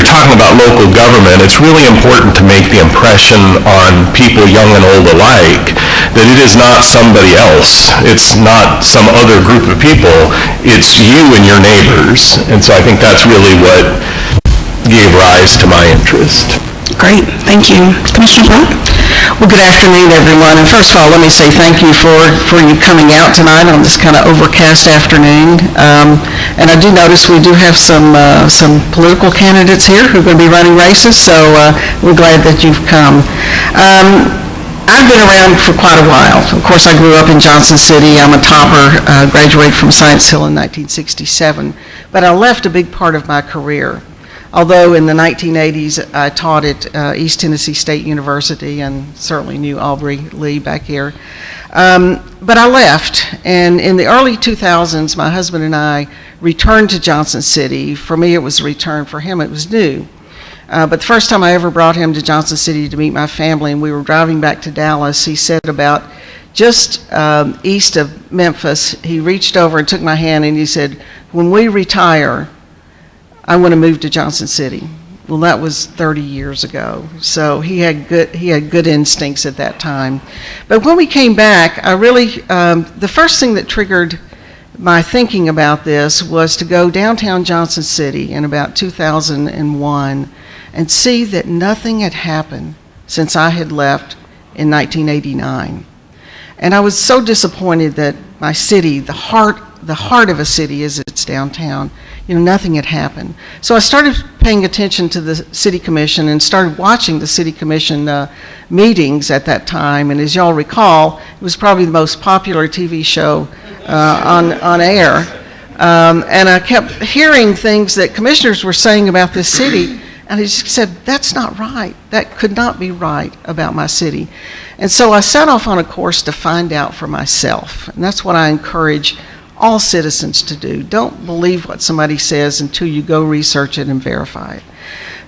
you're talking about local government, it's really important to make the impression on people, young and old alike, that it is not somebody else. It's not some other group of people. It's you and your neighbors. And so I think that's really what gave rise to my interest. Great, thank you. Commissioner Brock? Well, good afternoon, everyone. And first of all, let me say thank you for you coming out tonight on this kind of overcast afternoon. And I do notice we do have some political candidates here who are going to be running races, so we're glad that you've come. I've been around for quite a while. Of course, I grew up in Johnson City. I'm a topper, graduated from Science Hill in 1967. But I left a big part of my career. Although in the 1980s, I taught at East Tennessee State University and certainly knew Aubrey Lee back here. But I left, and in the early 2000s, my husband and I returned to Johnson City. For me, it was a return. For him, it was new. But the first time I ever brought him to Johnson City to meet my family, and we were driving back to Dallas, he said about just east of Memphis, he reached over and took my hand and he said, "When we retire, I want to move to Johnson City." Well, that was 30 years ago. So he had good instincts at that time. But when we came back, I really, the first thing that triggered my thinking about this was to go downtown Johnson City in about 2001 and see that nothing had happened since I had left in 1989. And I was so disappointed that my city, the heart of a city is its downtown, nothing had happened. So I started paying attention to the City Commission and started watching the City Commission meetings at that time. And as y'all recall, it was probably the most popular TV show on air. And I kept hearing things that commissioners were saying about this city, and I just said, that's not right. That could not be right about my city. And so I set off on a course to find out for myself. And that's what I encourage all citizens to do. Don't believe what somebody says until you go research it and verify it.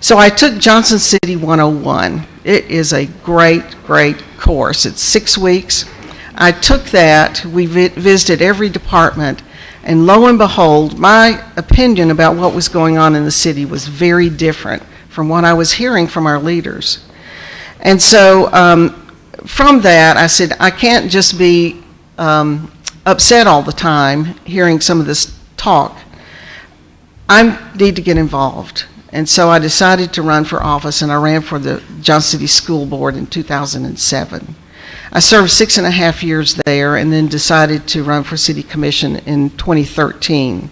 So I took Johnson City 101. It is a great, great course. It's 6 weeks. I took that. We visited every department. And lo and behold, my opinion about what was going on in the city was very different from what I was hearing from our leaders. And so from that, I said, I can't just be upset all the time hearing some of this talk. I need to get involved. And so I decided to run for office, and I ran for the Johnson City School Board in 2007. I served 6.5 years there and then decided to run for City Commission in 2013.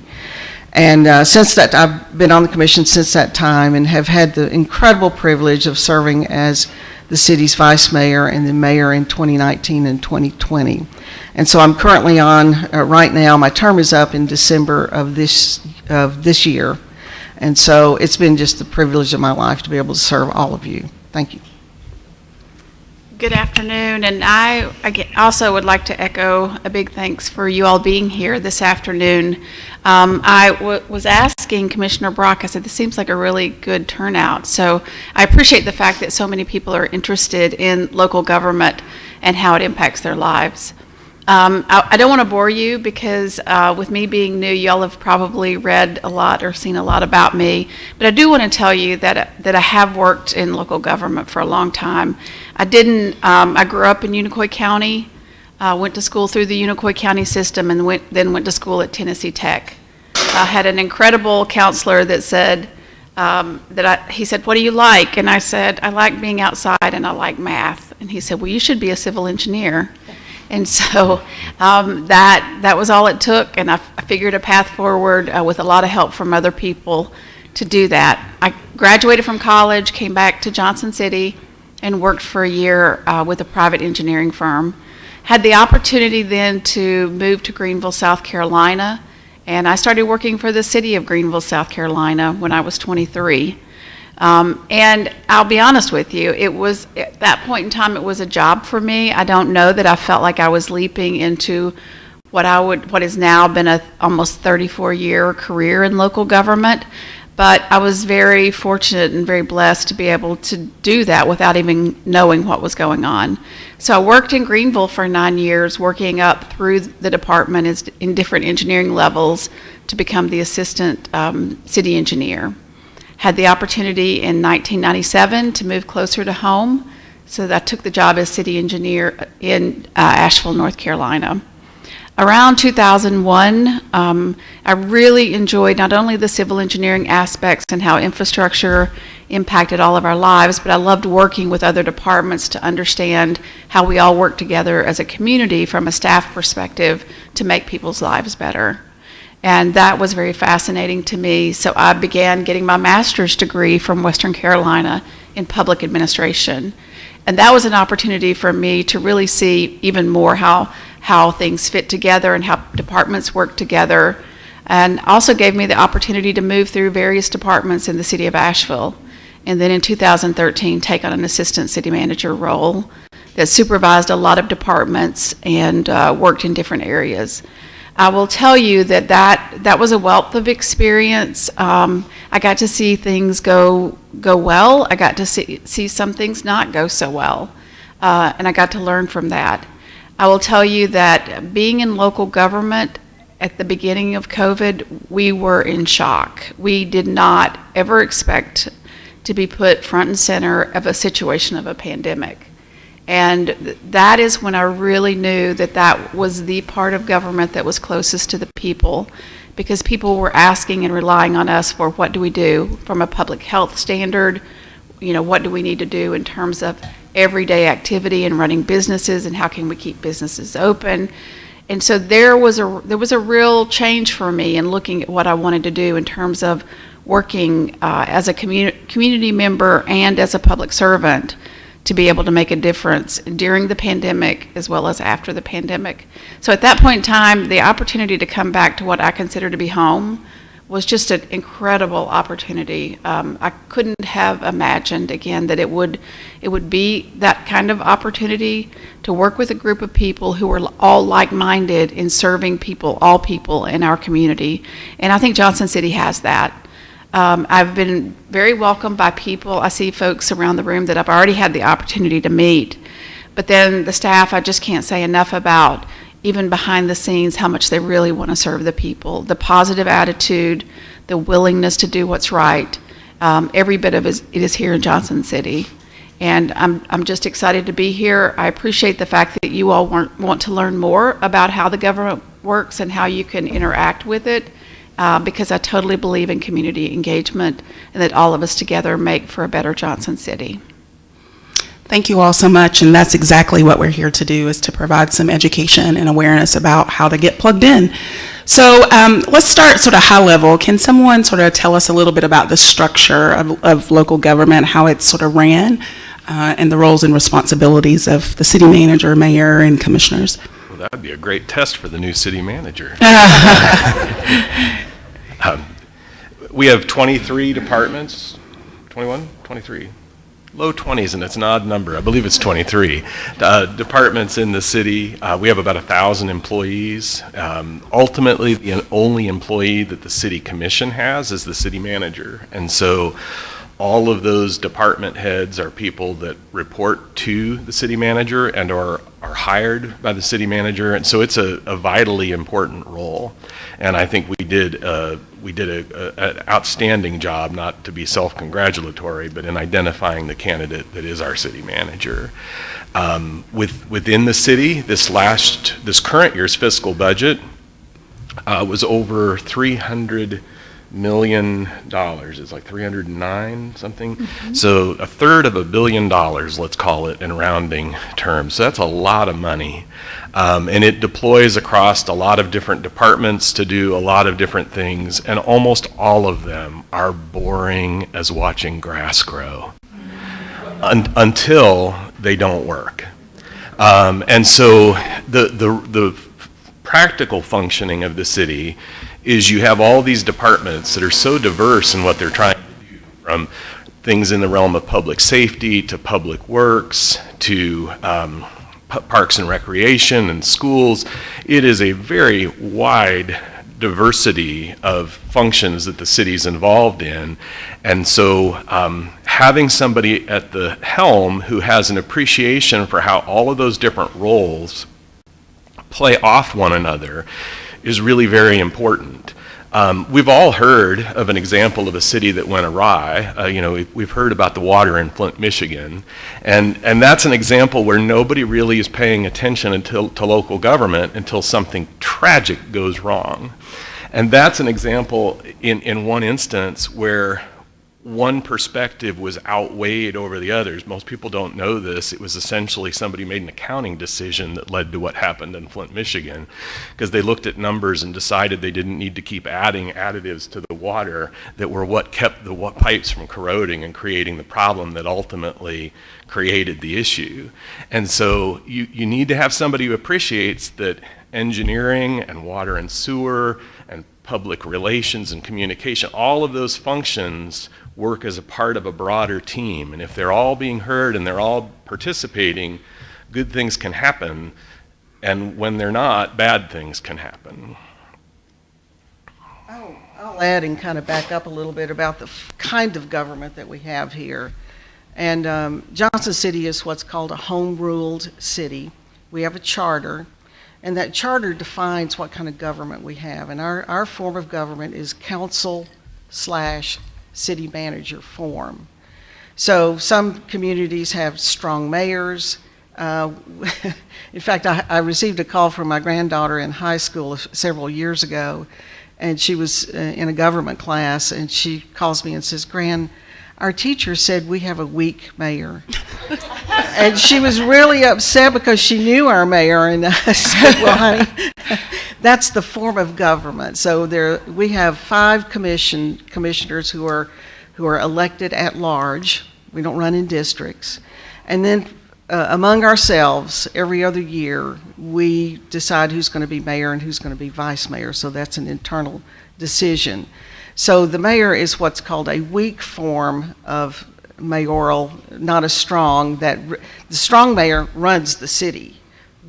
And since that, I've been on the commission since that time and have had the incredible privilege of serving as the city's vice mayor and the mayor in 2019 and 2020. And so I'm currently on, right now, my term is up in December of this year. And so it's been just the privilege of my life to be able to serve all of you. Thank you. Good afternoon, and I also would like to echo a big thanks for you all being here this afternoon. I was asking Commissioner Brock, I said, this seems like a really good turnout. So I appreciate the fact that so many people are interested in local government and how it impacts their lives. I don't want to bore you because with me being new, y'all have probably read a lot or seen a lot about me, but I do want to tell you that I have worked in local government for a long time. I grew up in Unicoi County, went to school through the Unicoi County system, and then went to school at Tennessee Tech. I had an incredible counselor that said, he said, what do you like? And I said, I like being outside and I like math. And he said, well, you should be a civil engineer. And so that was all it took, and I figured a path forward with a lot of help from other people to do that. I graduated from college, came back to Johnson City, and worked for a year with a private engineering firm. Had the opportunity then to move to Greenville, South Carolina, and I started working for the city of Greenville, South Carolina when I was 23. And I'll be honest with you, it was, at that point in time, it was a job for me. I don't know that I felt like I was leaping into what has now been a almost 34-year career in local government, but I was very fortunate and very blessed to be able to do that without even knowing what was going on. So I worked in Greenville for 9 years, working up through the department in different engineering levels to become the assistant city engineer. Had the opportunity in 1997 to move closer to home, so that I took the job as city engineer in Asheville, North Carolina. Around 2001, I really enjoyed not only the civil engineering aspects and how infrastructure impacted all of our lives, but I loved working with other departments to understand how we all work together as a community from a staff perspective to make people's lives better. And that was very fascinating to me, so I began getting my master's degree from Western Carolina in public administration. And that was an opportunity for me to really see even more how things fit together and how departments work together, and also gave me the opportunity to move through various departments in the city of Asheville. And then in 2013, take on an assistant city manager role that supervised a lot of departments and worked in different areas. I will tell you that was a wealth of experience. I got to see things go well. I got to see some things not go so well, and I got to learn from that. I will tell you that being in local government at the beginning of COVID, we were in shock. We did not ever expect to be put front and center of a situation of a pandemic. And that is when I really knew that was the part of government that was closest to the people, because people were asking and relying on us for what do we do from a public health standard, what do we need to do in terms of everyday activity and running businesses, and how can we keep businesses open. And so there was a real change for me in looking at what I wanted to do in terms of working as a community member and as a public servant to be able to make a difference during the pandemic as well as after the pandemic. So at that point in time, the opportunity to come back to what I consider to be home was just an incredible opportunity. I couldn't have imagined, again, that it would be that kind of opportunity to work with a group of people who were all like-minded in serving people, all people in our community. And I think Johnson City has that. I've been very welcomed by people. I see folks around the room that I've already had the opportunity to meet. But then the staff, I just can't say enough about, even behind the scenes, how much they really want to serve the people. The positive attitude, the willingness to do what's right, every bit of it is here in Johnson City. And I'm just excited to be here. I appreciate the fact that you all want to learn more about how the government works and how you can interact with it, because I totally believe in community engagement and that all of us together make for a better Johnson City. Thank you all so much, and that's exactly what we're here to do, is to provide some education and awareness about how to get plugged in. So let's start sort of high level. Can someone sort of tell us a little bit about the structure of local government, how it's sort of ran, and the roles and responsibilities of the city manager, mayor, and commissioners? Well, that would be a great test for the new city manager. We have 23 departments, 21, 23. Low 20s, and it's an odd number. I believe it's 23 departments in the city. We have about 1,000 employees. Ultimately, the only employee that the city commission has is the city manager. And so all of those department heads are people that report to the city manager and are hired by the city manager. And so it's a vitally important role. And I think we did an outstanding job, not to be self-congratulatory, but in identifying the candidate that is our city manager. Within the city, this current year's fiscal budget was over $300 million. It's like 309 something. Mm-hmm. So $333 million, let's call it in rounding terms. So that's a lot of money. And it deploys across a lot of different departments to do a lot of different things, and almost all of them are boring as watching grass grow until they don't work. And so the practical functioning of the city is you have all these departments that are so diverse in what they're trying to do, from things in the realm of public safety to public works to parks and recreation and schools. It is a very wide diversity of functions that the city's involved in. And so having somebody at the helm who has an appreciation for how all of those different roles play off one another is really very important. We've all heard of an example of a city that went awry. We've heard about the water in Flint, Michigan, and that's an example where nobody really is paying attention to local government until something tragic goes wrong. And that's an example in one instance where one perspective was outweighed over the others. Most people don't know this. It was essentially somebody made an accounting decision that led to what happened in Flint, Michigan, because they looked at numbers and decided they didn't need to keep adding additives to the water that were what kept the pipes from corroding and creating the problem that ultimately created the issue. And so you need to have somebody who appreciates that engineering and water and sewer and public relations and communication, all of those functions work as a part of a broader team. And if they're all being heard and they're all participating, good things can happen. And when they're not, bad things can happen. I'll add and kind of back up a little bit about the kind of government that we have here. And Johnson City is what's called a home-ruled city. We have a charter, and that charter defines what kind of government we have. And our form of government is council/city manager form. So some communities have strong mayors. In fact, I received a call from my granddaughter in high school several years ago, and she was in a government class, and she calls me and says, "Gran, our teacher said we have a weak mayor." And she was really upset because she knew our mayor, and I said, "Well, honey, that's the form of government." So we have 5 commissioners who are elected at large. We don't run in districts. And then among ourselves, every other year, we decide who's going to be mayor and who's going to be vice mayor. So that's an internal decision. So the mayor is what's called a weak form of mayoral, not a strong. The strong mayor runs the city.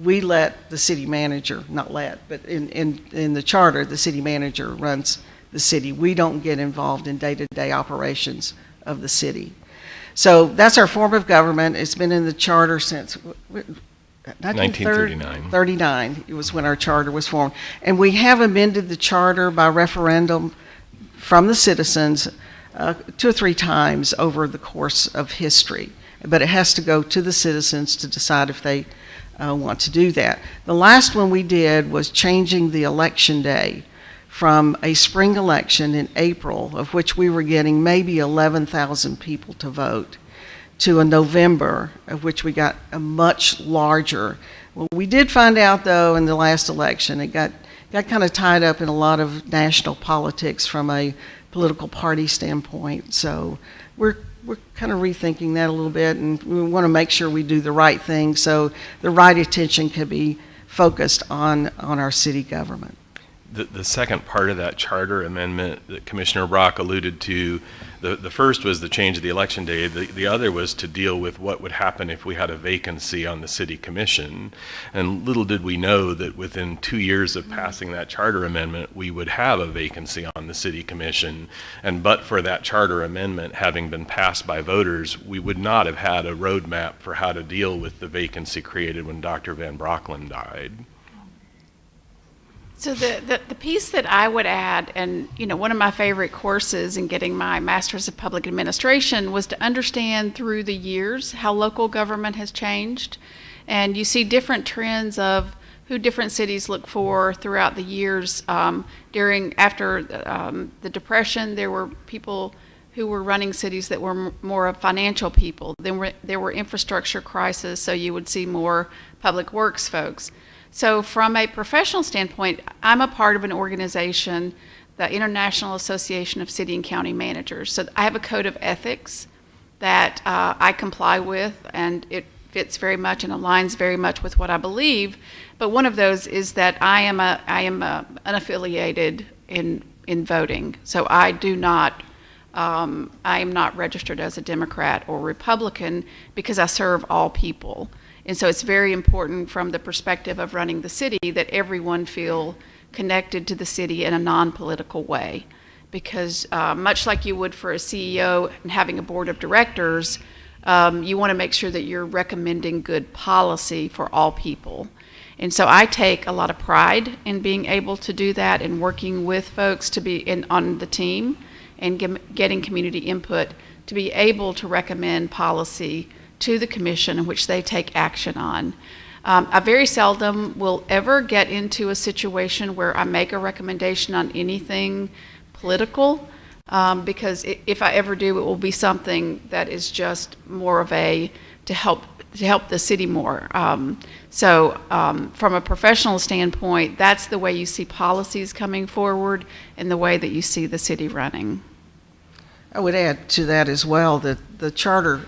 We let the city manager, not let, but in the charter, the city manager runs the city. We don't get involved in day-to-day operations of the city. So that's our form of government. It's been in the charter since 1939. 39. It was when our charter was formed. And we have amended the charter by referendum from the citizens 2 or 3 times over the course of history. But it has to go to the citizens to decide if they want to do that. The last one we did was changing the election day from a spring election in April, of which we were getting maybe 11,000 people to vote, to a November, of which we got a much larger. Well, we did find out, though, in the last election, it got kind of tied up in a lot of national politics from a political party standpoint. So we're kind of rethinking that a little bit, and we want to make sure we do the right thing so the right attention can be focused on our city government. The second part of that charter amendment that Commissioner Brock alluded to, the first was the change of the election day. The other was to deal with what would happen if we had a vacancy on the city commission. And little did we know that within 2 years of passing that charter amendment, we would have a vacancy on the city commission. And but for that charter amendment having been passed by voters, we would not have had a roadmap for how to deal with the vacancy created when Dr. Van Brockland died. So the piece that I would add, and one of my favorite courses in getting my Master's of Public Administration was to understand through the years how local government has changed. And you see different trends of who different cities look for throughout the years. After the Depression, there were people who were running cities that were more of financial people. Then there were infrastructure crises, so you would see more public works folks. So from a professional standpoint, I'm a part of an organization, the International Association of City and County Managers. So I have a code of ethics that I comply with, and it fits very much and aligns very much with what I believe. But one of those is that I am unaffiliated in voting. So I am not registered as a Democrat or Republican because I serve all people. And so it's very important from the perspective of running the city that everyone feel connected to the city in a non-political way. Because much like you would for a CEO and having a board of directors, you want to make sure that you're recommending good policy for all people. And so I take a lot of pride in being able to do that and working with folks to be on the team and getting community input to be able to recommend policy to the commission in which they take action on. I very seldom will ever get into a situation where I make a recommendation on anything political, because if I ever do, it will be something that is just more of to help the city more. So from a professional standpoint, that's the way you see policies coming forward and the way that you see the city running. I would add to that as well that the charter,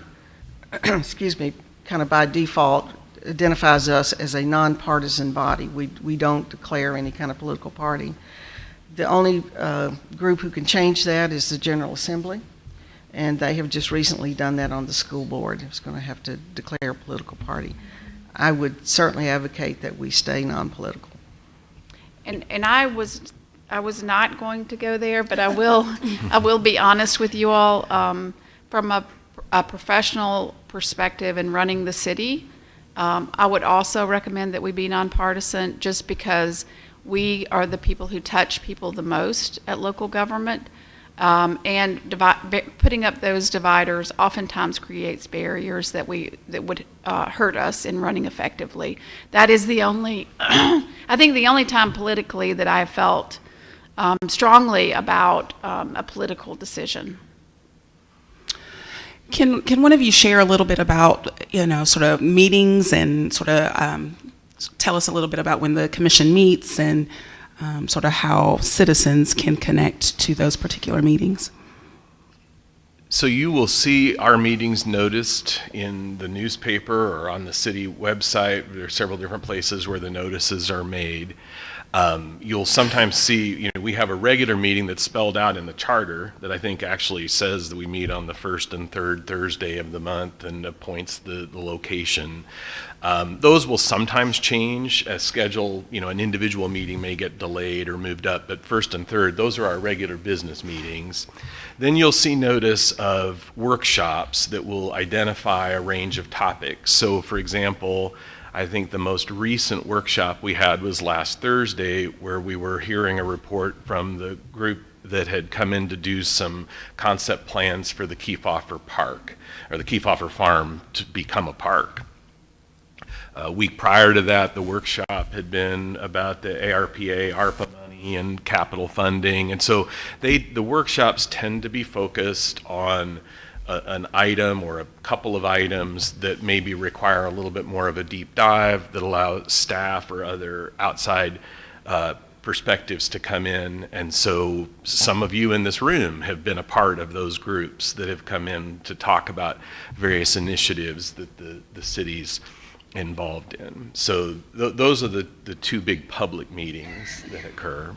excuse me, kind of by default identifies us as a nonpartisan body. We don't declare any kind of political party. The only group who can change that is the General Assembly, and they have just recently done that on the school board. It's going to have to declare a political party. I would certainly advocate that we stay non-political. And I was not going to go there, but I will be honest with you all. From a professional perspective in running the city, I would also recommend that we be nonpartisan, just because we are the people who touch people the most at local government. And putting up those dividers oftentimes creates barriers that would hurt us in running effectively. That is the only, I think the only time politically that I have felt strongly about a political decision. Can one of you share a little bit about, sort of meetings and sort of tell us a little bit about when the commission meets and sort of how citizens can connect to those particular meetings? So you will see our meetings noticed in the newspaper or on the city website. There are several different places where the notices are made. You'll sometimes see, we have a regular meeting that's spelled out in the charter that I think actually says that we meet on the first and third Thursday of the month and appoints the location. Those will sometimes change as schedule, an individual meeting may get delayed or moved up, but first and third, those are our regular business meetings. Then you'll see notice of workshops that will identify a range of topics. So for example, I think the most recent workshop we had was last Thursday, where we were hearing a report from the group that had come in to do some concept plans for the Kefauver Park, or the Kefauver Farm to become a park. A week prior to that, the workshop had been about the ARPA, ARPA money, and capital funding. And so the workshops tend to be focused on an item or a couple of items that maybe require a little bit more of a deep dive, that allow staff or other outside perspectives to come in. And so some of you in this room have been a part of those groups that have come in to talk about various initiatives that the city's involved in. So those are the two big public meetings that occur.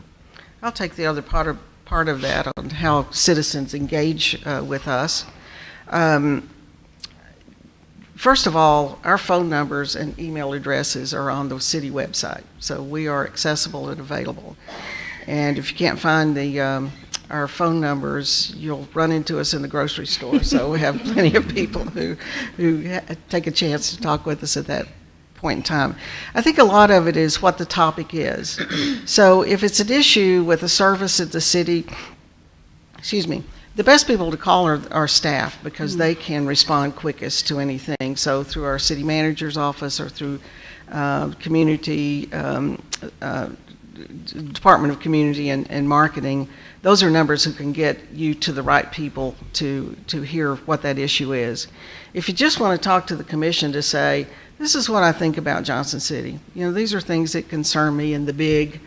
I'll take the other part of that on how citizens engage with us. First of all, our phone numbers and email addresses are on the city website, so we are accessible and available. And if you can't find our phone numbers, you'll run into us in the grocery store. So we have plenty of people who take a chance to talk with us at that point in time. I think a lot of it is what the topic is. So if it's an issue with a service at the city, the best people to call are our staff, because they can respond quickest to anything. So through our city manager's office or through community, Department of Community and Marketing, those are numbers who can get you to the right people to hear what that issue is. If you just want to talk to the commission to say, this is what I think about Johnson City, these are things that concern me in the big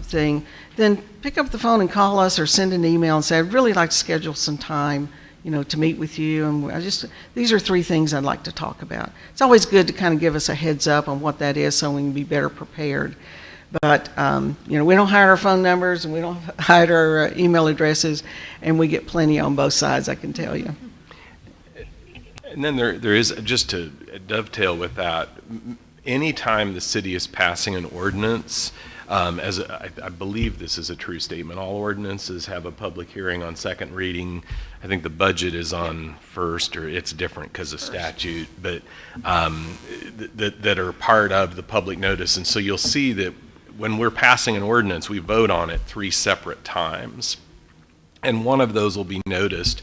thing, then pick up the phone and call us or send an email and say, I'd really like to schedule some time, to meet with you, and these are 3 things I'd like to talk about. It's always good to kind of give us a heads up on what that is so we can be better prepared. But, we don't hide our phone numbers and we don't hide our email addresses, and we get plenty on both sides, I can tell you. And then there is, just to dovetail with that, anytime the city is passing an ordinance, I believe this is a true statement. All ordinances have a public hearing on second reading. I think the budget is on first, or it's different because of statute, but that are part of the public notice. And so you'll see that when we're passing an ordinance, we vote on it 3 separate times. And one of those will be noticed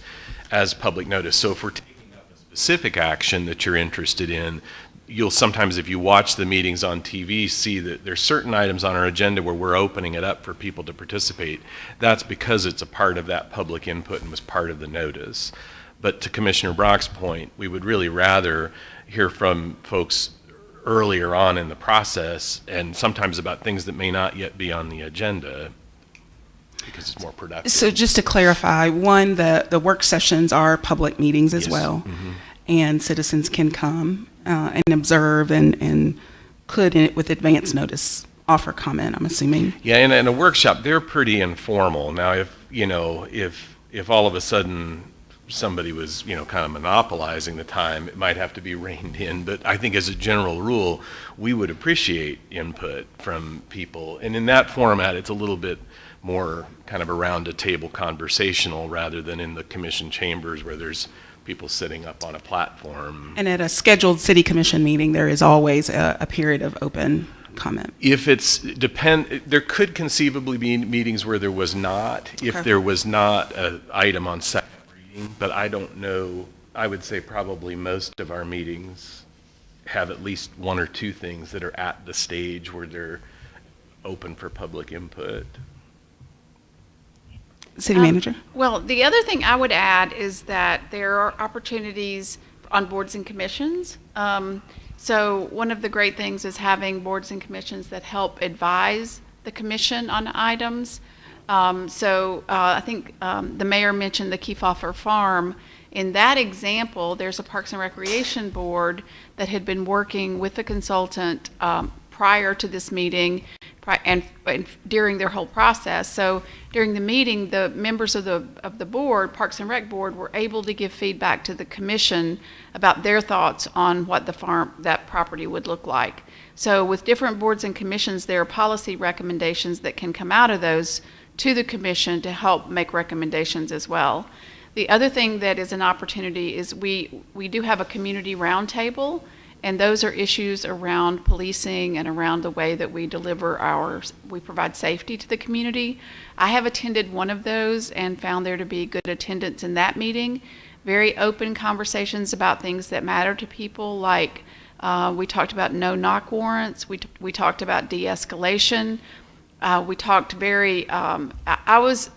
as public notice. So if we're taking up a specific action that you're interested in, you'll sometimes, if you watch the meetings on TV, see that there's certain items on our agenda where we're opening it up for people to participate. That's because it's a part of that public input and was part of the notice. But to Commissioner Brock's point, we would really rather hear from folks earlier on in the process, and sometimes about things that may not yet be on the agenda, because it's more productive. So just to clarify, one, the work sessions are public meetings as Yes. well, Mhm. and citizens can come and observe and could, with advance notice, offer comment, I'm assuming. Yeah, in a workshop, they're pretty informal. Now, if all of a sudden somebody was, kind of monopolizing the time, it might have to be reined in. But I think as a general rule, we would appreciate input from people. And in that format, it's a little bit more kind of around a table conversational rather than in the commission chambers where there's people sitting up on a platform. And at a scheduled city commission meeting, there is always a period of open comment. If there could conceivably be meetings where there was not, if Okay. there was not an item on second reading, but I don't know, I would say probably most of our meetings have at least 1 or 2 things that are at the stage where they're open for public input. City manager? Well, the other thing I would add is that there are opportunities on boards and commissions. So one of the great things is having boards and commissions that help advise the commission on items. I think the mayor mentioned the Kefauver Farm. In that example, there's a Parks and Recreation Board that had been working with the consultant prior to this meeting and during their whole process. So during the meeting, the members of the board, Parks and Rec Board, were able to give feedback to the commission about their thoughts on what that property would look like. So with different boards and commissions, there are policy recommendations that can come out of those to the commission to help make recommendations as well. The other thing that is an opportunity is we do have a community roundtable, and those are issues around policing and around the way that we we provide safety to the community. I have attended one of those and found there to be good attendance in that meeting. Very open conversations about things that matter to people, like we talked about no knock warrants. We talked about de-escalation. We talked I was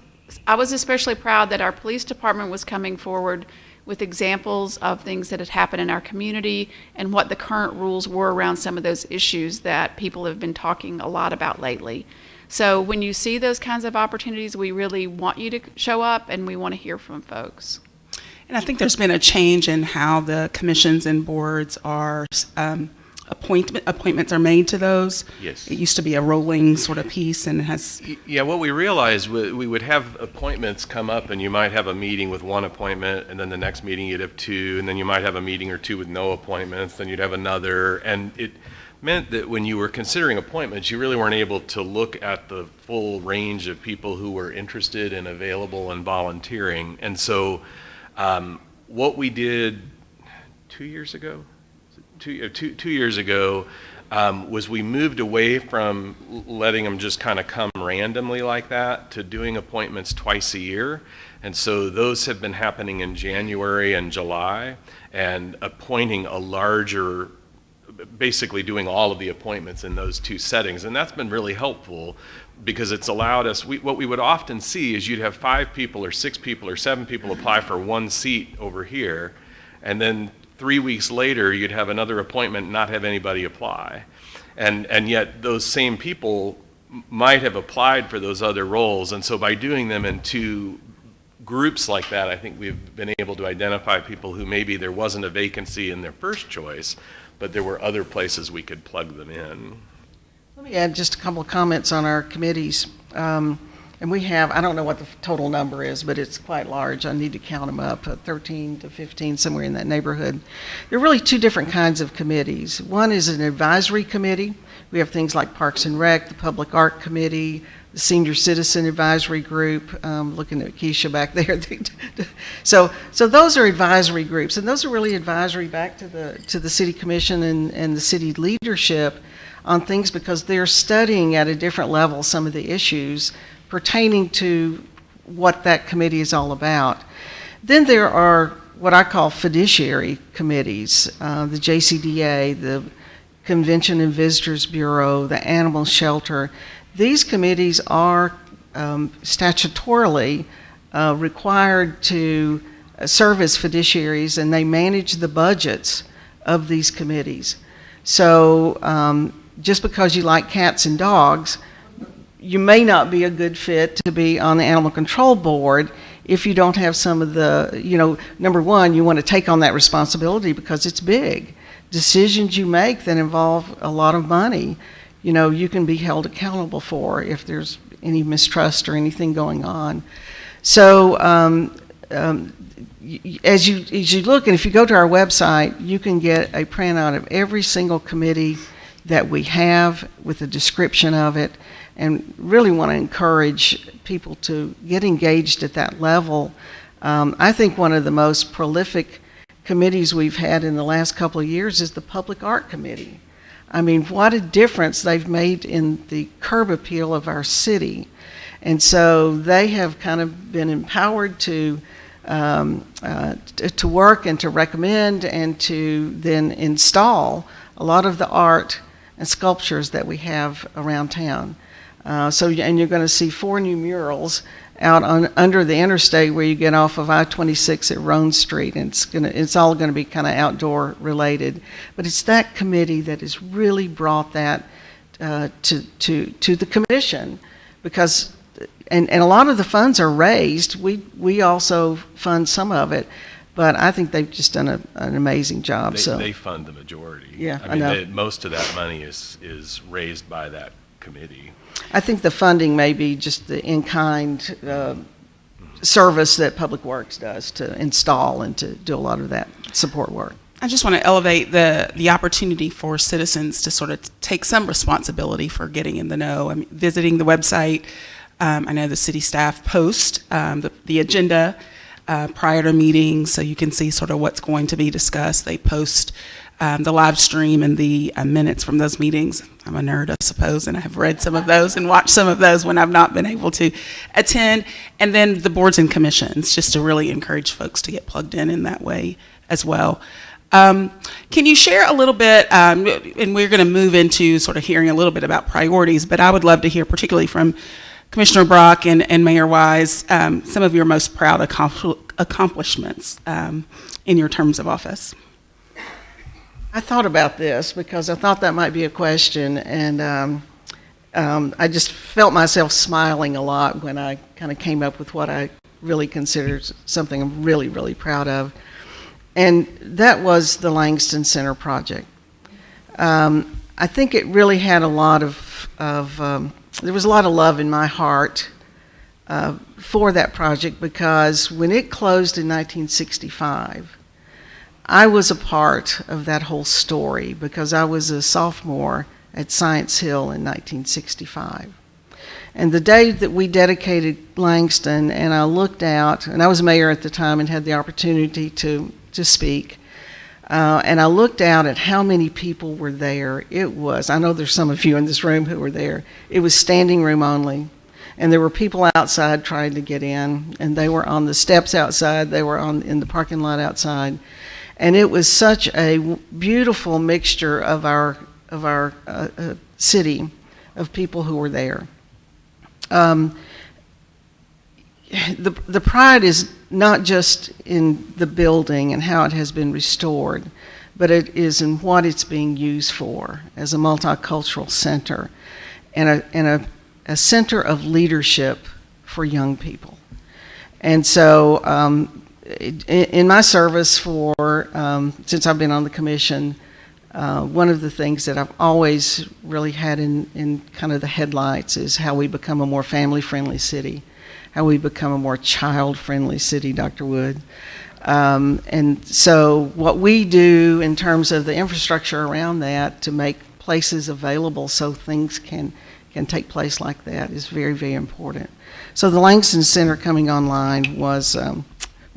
especially proud that our police department was coming forward with examples of things that had happened in our community and what the current rules were around some of those issues that people have been talking a lot about lately. So when you see those kinds of opportunities, we really want you to show up, and we want to hear from folks. And I think there's been a change in how the commissions and boards are, appointments are made to those. Yes. It used to be a rolling sort of piece, and it has, Yeah, what we realized, we would have appointments come up, and you might have a meeting with one appointment, and then the next meeting you'd have 2, and then you might have a meeting or 2 with no appointments, then you'd have another, and it meant that when you were considering appointments, you really weren't able to look at the full range of people who were interested and available and volunteering. And so what we did 2 years ago, 2 years ago, was we moved away from letting them just kind of come randomly like that to doing appointments twice a year. And so those have been happening in January and July, and appointing a larger, basically doing all of the appointments in those 2 settings. And that's been really helpful, because it's allowed us, what we would often see is you'd have 5 people or 6 people or 7 people apply for 1 seat over here, and then 3 weeks later, you'd have another appointment and not have anybody apply. And yet those same people might have applied for those other roles. And so by doing them in 2 groups like that, I think we've been able to identify people who maybe there wasn't a vacancy in their first choice, but there were other places we could plug them in. Let me add just a couple of comments on our committees. And we have, I don't know what the total number is, but it's quite large. I need to count them up, 13 to 15, somewhere in that neighborhood. There are really two different kinds of committees. One is an advisory committee. We have things like Parks and Rec, the Public Art Committee, the Senior Citizen Advisory Group, looking at Keisha back there. So those are advisory groups, and those are really advisory back to the City Commission and the city leadership on things, because they're studying at a different level some of the issues pertaining to what that committee is all about. Then there are what I call fiduciary committees, the JCDA, the Convention and Visitors Bureau, the Animal Shelter. These committees are statutorily required to serve as fiduciaries, and they manage the budgets of these committees. So just because you like cats and dogs, you may not be a good fit to be on the Animal Control Board if you don't have some of the, number one, you want to take on that responsibility because it's big. Decisions you make that involve a lot of money, you can be held accountable for if there's any mistrust or anything going on. So as you look, and if you go to our website, you can get a printout of every single committee that we have with a description of it, and really want to encourage people to get engaged at that level. I think one of the most prolific committees we've had in the last couple of years is the Public Art Committee. I mean, what a difference they've made in the curb appeal of our city. And so they have kind of been empowered to work and to recommend and to then install a lot of the art and sculptures that we have around town. And you're going to see 4 new murals out under the interstate where you get off of I-26 at Roan Street, and it's all going to be kind of outdoor related. But it's that committee that has really brought that to the commission, because and a lot of the funds are raised. We also fund some of it, but I think they've just done an amazing job. They fund the majority. Yeah, I mean, know. Most of that money is raised by that committee. I think the funding may be just the in-kind service that Public Works does to install and to do a lot of that support work. I just want to elevate the opportunity for citizens to sort of take some responsibility for getting in the know. I mean, visiting the website, I know the city staff post the agenda prior to meetings, so you can see sort of what's going to be discussed. They post the live stream and the minutes from those meetings. I'm a nerd, I suppose, and I have read some of those and watched some of those when I've not been able to attend. And then the boards and commissions, just to really encourage folks to get plugged in that way as well. Can you share a little bit, and we're going to move into sort of hearing a little bit about priorities, but I would love to hear particularly from Commissioner Brock and Mayor Wise, some of your most proud accomplishments in your terms of office. I thought about this because I thought that might be a question, and I just felt myself smiling a lot when I kind of came up with what I really consider something I'm really, really proud of. And that was the Langston Center project. I think it really had a lot there was a lot of love in my heart for that project, because when it closed in 1965, I was a part of that whole story because I was a sophomore at Science Hill in 1965. And the day that we dedicated Langston, and I looked out, and I was mayor at the time and had the opportunity to speak, and I looked out at how many people were there. I know there's some of you in this room who were there. It was standing room only, and there were people outside trying to get in, and they were on the steps outside, they were in the parking lot outside. And it was such a beautiful mixture of our city, of people who were there. The pride is not just in the building and how it has been restored, but it is in what it's being used for as a multicultural center and a center of leadership for young people. And so in my service since I've been on the commission, One of the things that I've always really had in kind of the headlights is how we become a more family-friendly city, how we become a more child-friendly city, Dr. Wood. And so what we do in terms of the infrastructure around that to make places available so things can take place like that is very, very important. So the Langston Center coming online was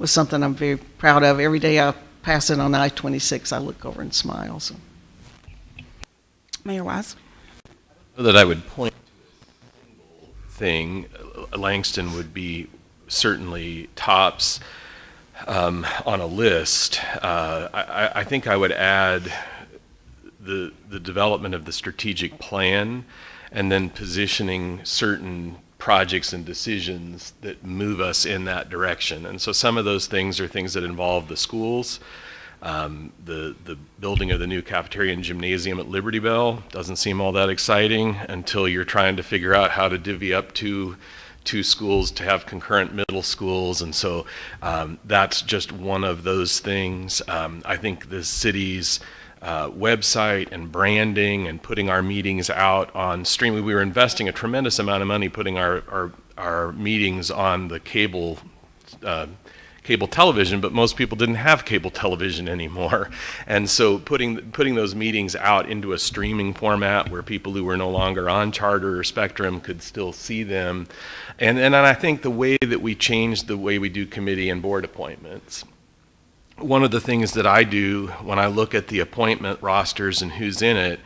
something I'm very proud of. Every day I pass it on I-26, I look over and smile. So. Mayor Wise? That I would point to a single thing. Langston would be certainly tops on a list. I think I would add the development of the strategic plan and then positioning certain projects and decisions that move us in that direction. And so some of those things are things that involve the schools. The building of the new cafeteria and gymnasium at Liberty Bell doesn't seem all that exciting until you're trying to figure out how to divvy up two schools to have concurrent middle schools, and so that's just one of those things. I think the city's website and branding and putting our meetings out on stream. We were investing a tremendous amount of money putting our meetings on the cable television, but most people didn't have cable television anymore. And so putting those meetings out into a streaming format where people who were no longer on Charter or Spectrum could still see them. And I think the way that we changed the way we do committee and board appointments. One of the things that I do when I look at the appointment rosters and who's in it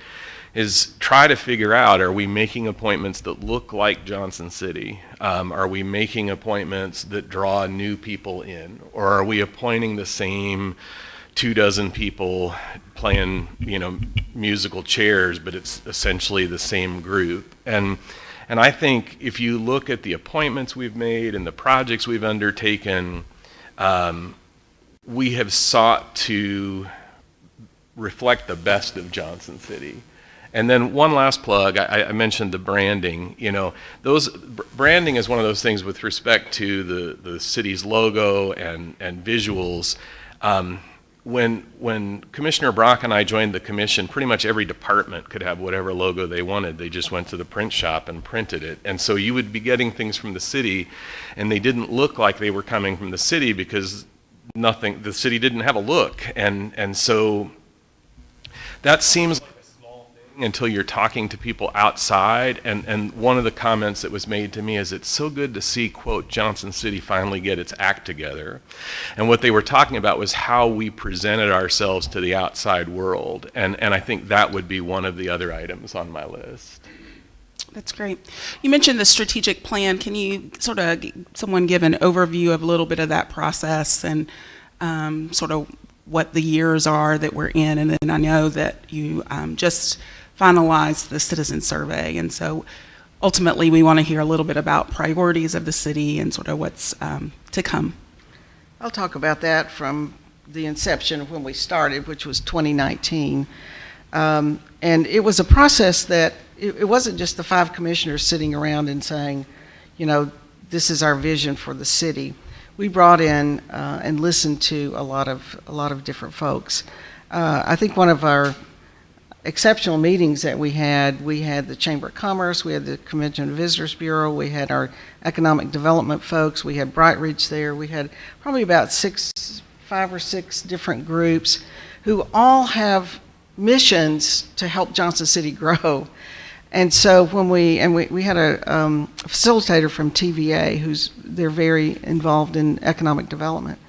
is try to figure out, are we making appointments that look like Johnson City? Are we making appointments that draw new people in? Or are we appointing the same 24 people playing, musical chairs, but it's essentially the same group? And I think if you look at the appointments we've made and the projects we've undertaken, we have sought to reflect the best of Johnson City. And then one last plug, I mentioned the branding. Branding is one of those things with respect to the city's logo and visuals. When Commissioner Brock and I joined the commission, pretty much every department could have whatever logo they wanted. They just went to the print shop and printed it. And so you would be getting things from the city, and they didn't look like they were coming from the city because the city didn't have a look. And so that seems like a small thing until you're talking to people outside. And one of the comments that was made to me is, it's so good to see, quote, Johnson City finally get its act together. And what they were talking about was how we presented ourselves to the outside world. And I think that would be one of the other items on my list. That's great. You mentioned the strategic plan. Can you someone give an overview of a little bit of that process and sort of what the years are that we're in? And then I know that you just finalized the citizen survey, and so ultimately we want to hear a little bit about priorities of the city and sort of what's to come. I'll talk about that from the inception of when we started, which was 2019. And it was a process that it wasn't just the 5 commissioners sitting around and saying, this is our vision for the city. We brought in and listened to a lot of different folks. I think one of our exceptional meetings that we had the Chamber of Commerce, we had the Convention and Visitors Bureau, we had our economic development folks, we had Bright Ridge there, we had probably about 5 or 6 different groups who all have missions to help Johnson City grow. And so when we had a facilitator from TVA they're very involved in economic development.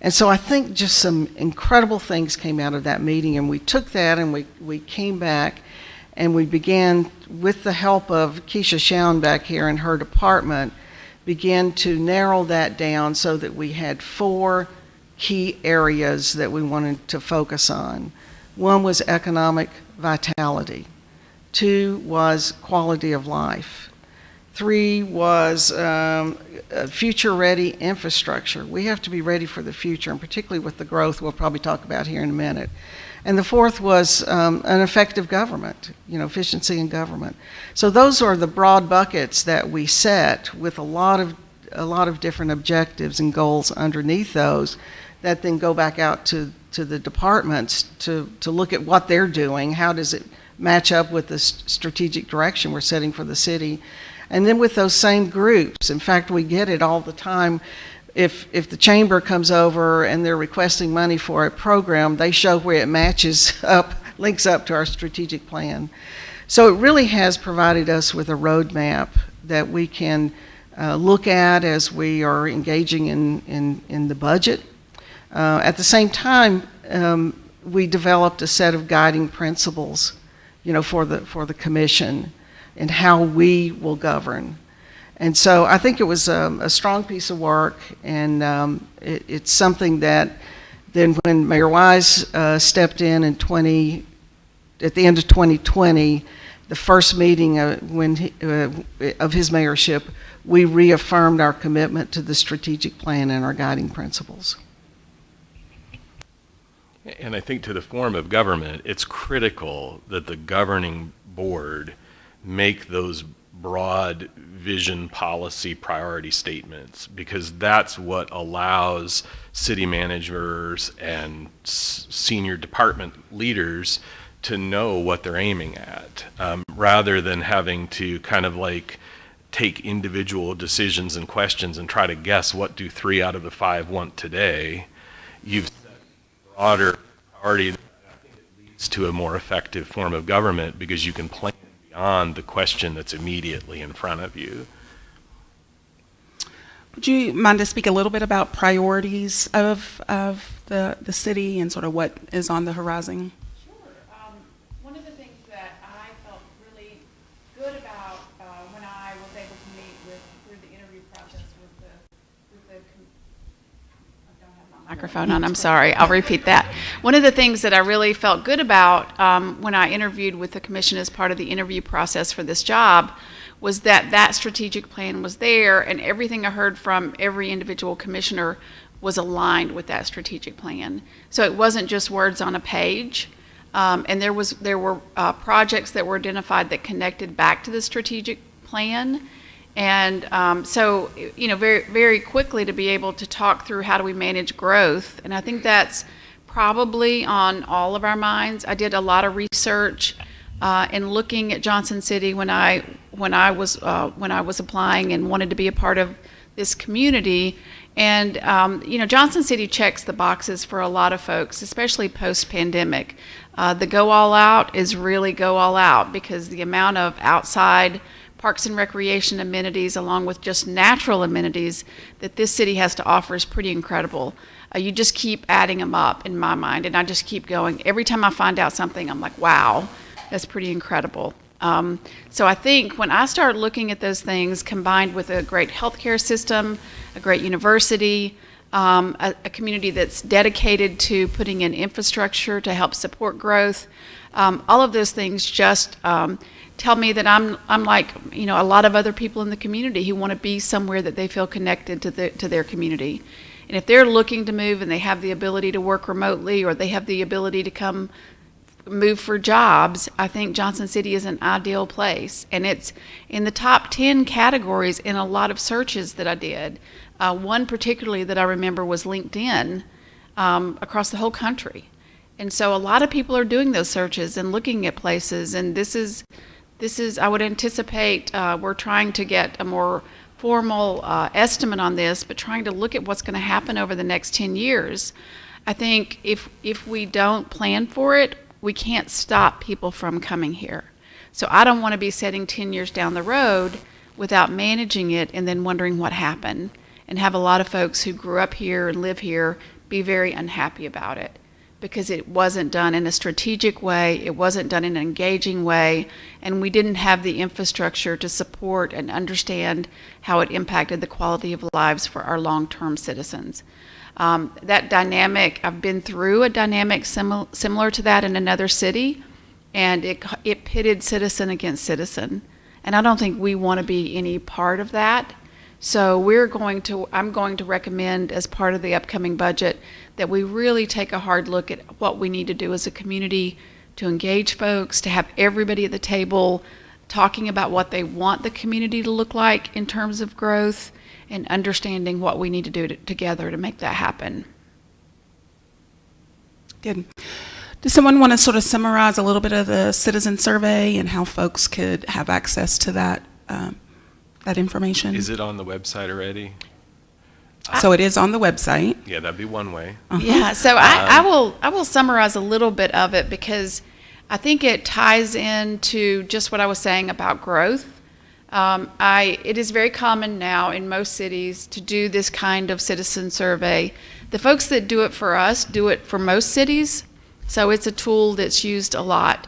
And so I think just some incredible things came out of that meeting, and we took that and we came back and we began, with the help of Keisha Schown back here in her department, began to narrow that down so that we had 4 key areas that we wanted to focus on. One was economic vitality. 2 was quality of life. 3 was future-ready infrastructure. We have to be ready for the future, and particularly with the growth we'll probably talk about here in a minute. And the 4th was an effective government, efficiency in government. So those are the broad buckets that we set, with a lot of different objectives and goals underneath those that then go back out to the departments to look at what they're doing. How does it match up with the strategic direction we're setting for the city? And then with those same groups, in fact, we get it all the time. If the chamber comes over and they're requesting money for a program, they show where it matches up, links up to our strategic plan. So it really has provided us with a roadmap that we can look at as we are engaging in the budget. At the same time, we developed a set of guiding principles, for the commission and how we will govern. And so I think it was a strong piece of work, and it's something that then when Mayor Wise stepped in at the end of 2020, the first meeting of his mayorship, we reaffirmed our commitment to the strategic plan and our guiding principles. And I think to the form of government, it's critical that the governing board make those broad vision policy priority statements, because that's what allows city managers and senior department leaders to know what they're aiming at, rather than having to kind of like take individual decisions and questions and try to guess what do 3 out of the 5 want today. You've set a broader priority that I think it leads to a more effective form of government, because you can plan beyond the question that's immediately in front of you. Would you mind to speak a little bit about priorities of the city and sort of what is on the horizon? One of the things that I felt really good about when I was able to meet through the interview process I don't have my microphone on, I'm sorry, I'll repeat that. One of the things that I really felt good about when I interviewed with the commission as part of the interview process for this job was that strategic plan was there, and everything I heard from every individual commissioner was aligned with that strategic plan. So it wasn't just words on a page. And there were projects that were identified that connected back to the strategic plan, and so very very quickly to be able to talk through how do we manage growth, and I think that's probably on all of our minds. I did a lot of research in looking at Johnson City when I was applying and wanted to be a part of this community. And, Johnson City checks the boxes for a lot of folks, especially post-pandemic. The go all out is really go all out, because the amount of outside parks and recreation amenities, along with just natural amenities that this city has to offer, is pretty incredible. You just keep adding them up in my mind, and I just keep going. Every time I find out something, I'm like, wow, that's pretty incredible. So I think when I start looking at those things, combined with a great healthcare system, a great university, a community that's dedicated to putting in infrastructure to help support growth, all of those things just tell me that I'm like a lot of other people in the community who want to be somewhere that they feel connected to their community. And if they're looking to move and they have the ability to work remotely, or they have the ability to move for jobs, I think Johnson City is an ideal place. And it's in the top 10 categories in a lot of searches that I did. One particularly that I remember was LinkedIn across the whole country. And so a lot of people are doing those searches and looking at places. And this is I would anticipate, we're trying to get a more formal estimate on this, but trying to look at what's going to happen over the next 10 years. I think if we don't plan for it, we can't stop people from coming here. So I don't want to be setting 10 years down the road without managing it and then wondering what happened, and have a lot of folks who grew up here and live here be very unhappy about it, because it wasn't done in a strategic way, it wasn't done in an engaging way, and we didn't have the infrastructure to support and understand how it impacted the quality of lives for our long-term citizens. That dynamic, I've been through a dynamic similar to that in another city, and it pitted citizen against citizen. And I don't think we want to be any part of that. So I'm going to recommend, as part of the upcoming budget, that we really take a hard look at what we need to do as a community to engage folks, to have everybody at the table talking about what they want the community to look like in terms of growth, and understanding what we need to do together to make that happen. Good. Does someone want to sort of summarize a little bit of the citizen survey and how folks could have access to that, that information? Is it on the website already? So it is on the website. Yeah, that'd be one way. Yeah, so I will summarize a little bit of it because I think it ties into just what I was saying about growth. It is very common now in most cities to do this kind of citizen survey. The folks that do it for us do it for most cities, so it's a tool that's used a lot.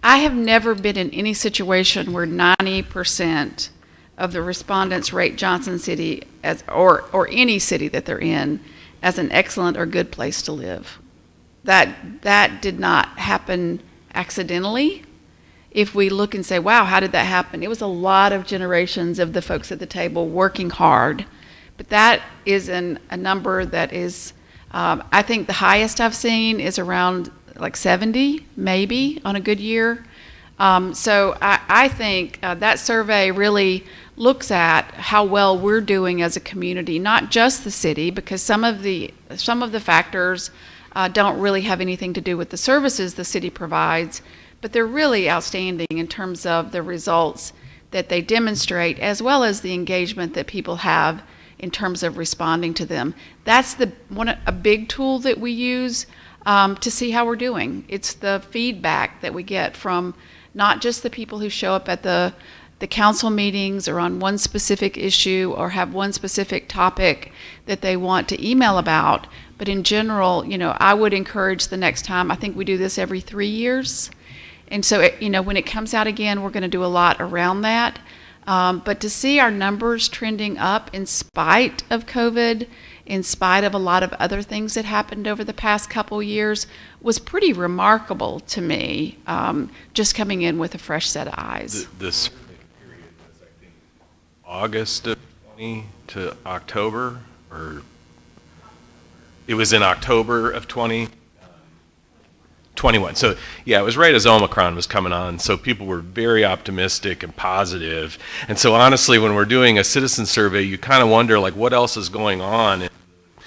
I have never been in any situation where 90% of the respondents rate Johnson City as, or any city that they're in, as an excellent or good place to live. That did not happen accidentally. If we look and say, wow, how did that happen? It was a lot of generations of the folks at the table working hard. But that is a number that is, I think the highest I've seen is around like 70, maybe, on a good year. So I think that survey really looks at how well we're doing as a community, not just the city, because some of the factors don't really have anything to do with the services the city provides, but they're really outstanding in terms of the results that they demonstrate, as well as the engagement that people have in terms of responding to them. That's a big tool that we use to see how we're doing. It's the feedback that we get from not just the people who show up at the council meetings or on one specific issue or have one specific topic that they want to email about, but in general, I would encourage the next time. I think we do this every 3 years. And so, when it comes out again, we're going to do a lot around that. But to see our numbers trending up in spite of COVID, in spite of a lot of other things that happened over the past couple years, was pretty remarkable to me, just coming in with a fresh set of eyes. This period was, I think, August of 20 to October, or it was in October of 2021. So yeah, it was right as Omicron was coming on, so people were very optimistic and positive. And so honestly, when we're doing a citizen survey, you kind of wonder, like, what else is going on in the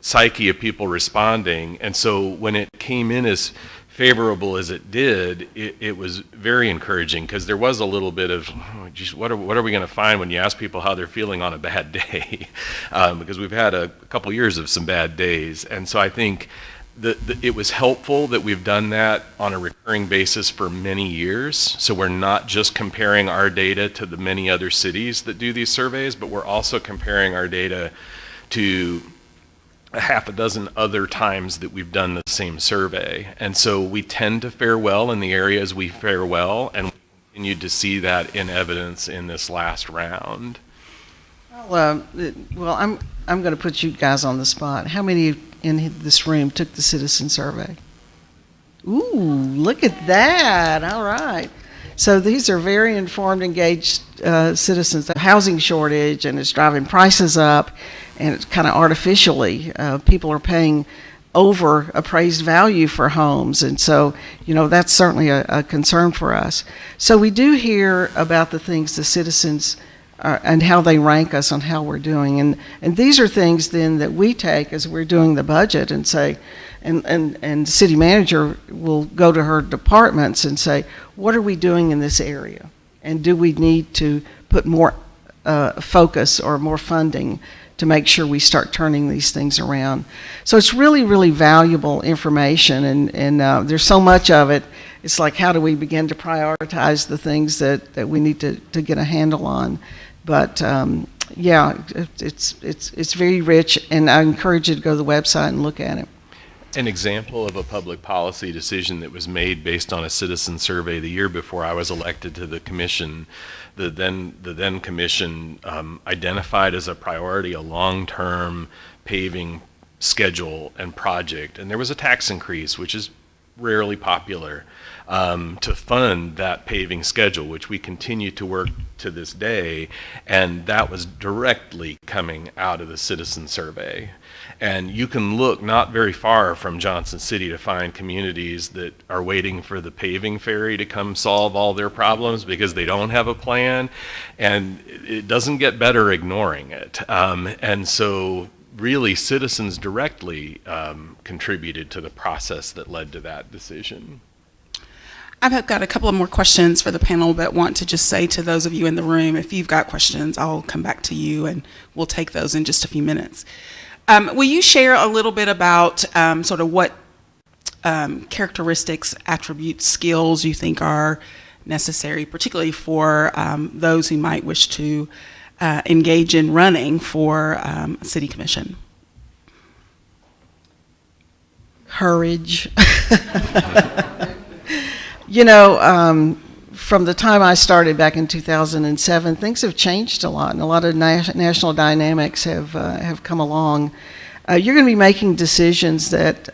psyche of people responding. And so when it came in as favorable as it did, it was very encouraging, because there was a little bit of, oh, geez, what are we going to find when you ask people how they're feeling on a bad day? Because we've had a couple years of some bad days. And so I think it was helpful that we've done that on a recurring basis for many years. So we're not just comparing our data to the many other cities that do these surveys, but we're also comparing our data to a half a dozen other times that we've done the same survey. And so we tend to fare well in the areas we fare well, and we continued to see that in evidence in this last round. Well, I'm going to put you guys on the spot. How many in this room took the citizen survey? Ooh, look at that. All right. So these are very informed, engaged citizens. The housing shortage, and it's driving prices up, and it's kind of artificially. People are paying over appraised value for homes, and so, that's certainly a concern for us. So we do hear about the things the citizens and how they rank us on how we're doing. And these are things then that we take as we're doing the budget and say, and the city manager will go to her departments and say, what are we doing in this area? And do we need to put more focus or more funding to make sure we start turning these things around? So it's really, really valuable information, and there's so much of it. It's like, how do we begin to prioritize the things that we need to get a handle on? But yeah, it's very rich, and I encourage you to go to the website and look at it. An example of a public policy decision that was made based on a citizen survey the year before I was elected to the commission. The then commission identified as a priority a long-term paving schedule and project, and there was a tax increase, which is rarely popular, to fund that paving schedule, which we continue to work to this day, and that was directly coming out of the citizen survey. And you can look not very far from Johnson City to find communities that are waiting for the paving ferry to come solve all their problems because they don't have a plan, and it doesn't get better ignoring it. And so really citizens directly contributed to the process that led to that decision. I've got a couple of more questions for the panel, but want to just say to those of you in the room, if you've got questions, I'll come back to you and we'll take those in just a few minutes. Will you share a little bit about sort of what characteristics, attributes, skills you think are necessary, particularly for those who might wish to engage in running for a city commission? Courage. You know, from the time I started back in 2007, things have changed a lot, and a lot of national dynamics have come along. You're going to be making decisions that,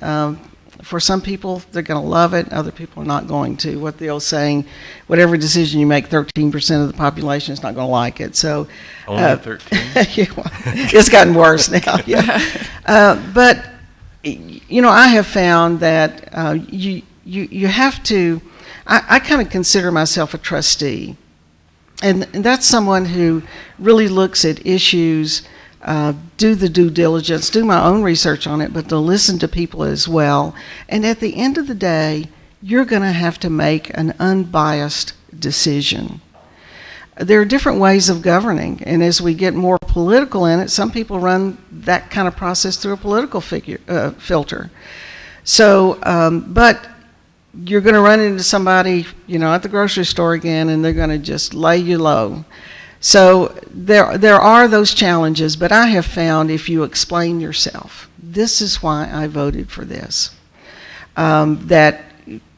for some people, they're going to love it, other people are not going to. What the old saying, whatever decision you make, 13% of the population is not going to like it. So, only 13? Yeah, well, it's gotten worse now. Yeah. But you know, I have found that you have to. I kind of consider myself a trustee, and that's someone who really looks at issues, do the due diligence, do my own research on it, but to listen to people as well. And at the end of the day, you're going to have to make an unbiased decision. There are different ways of governing, and as we get more political in it, some people run that kind of process through a political filter. So, but you're going to run into somebody, you know, at the grocery store again, and they're going to just lay you low. So there are those challenges, but I have found if you explain yourself, this is why I voted for this, that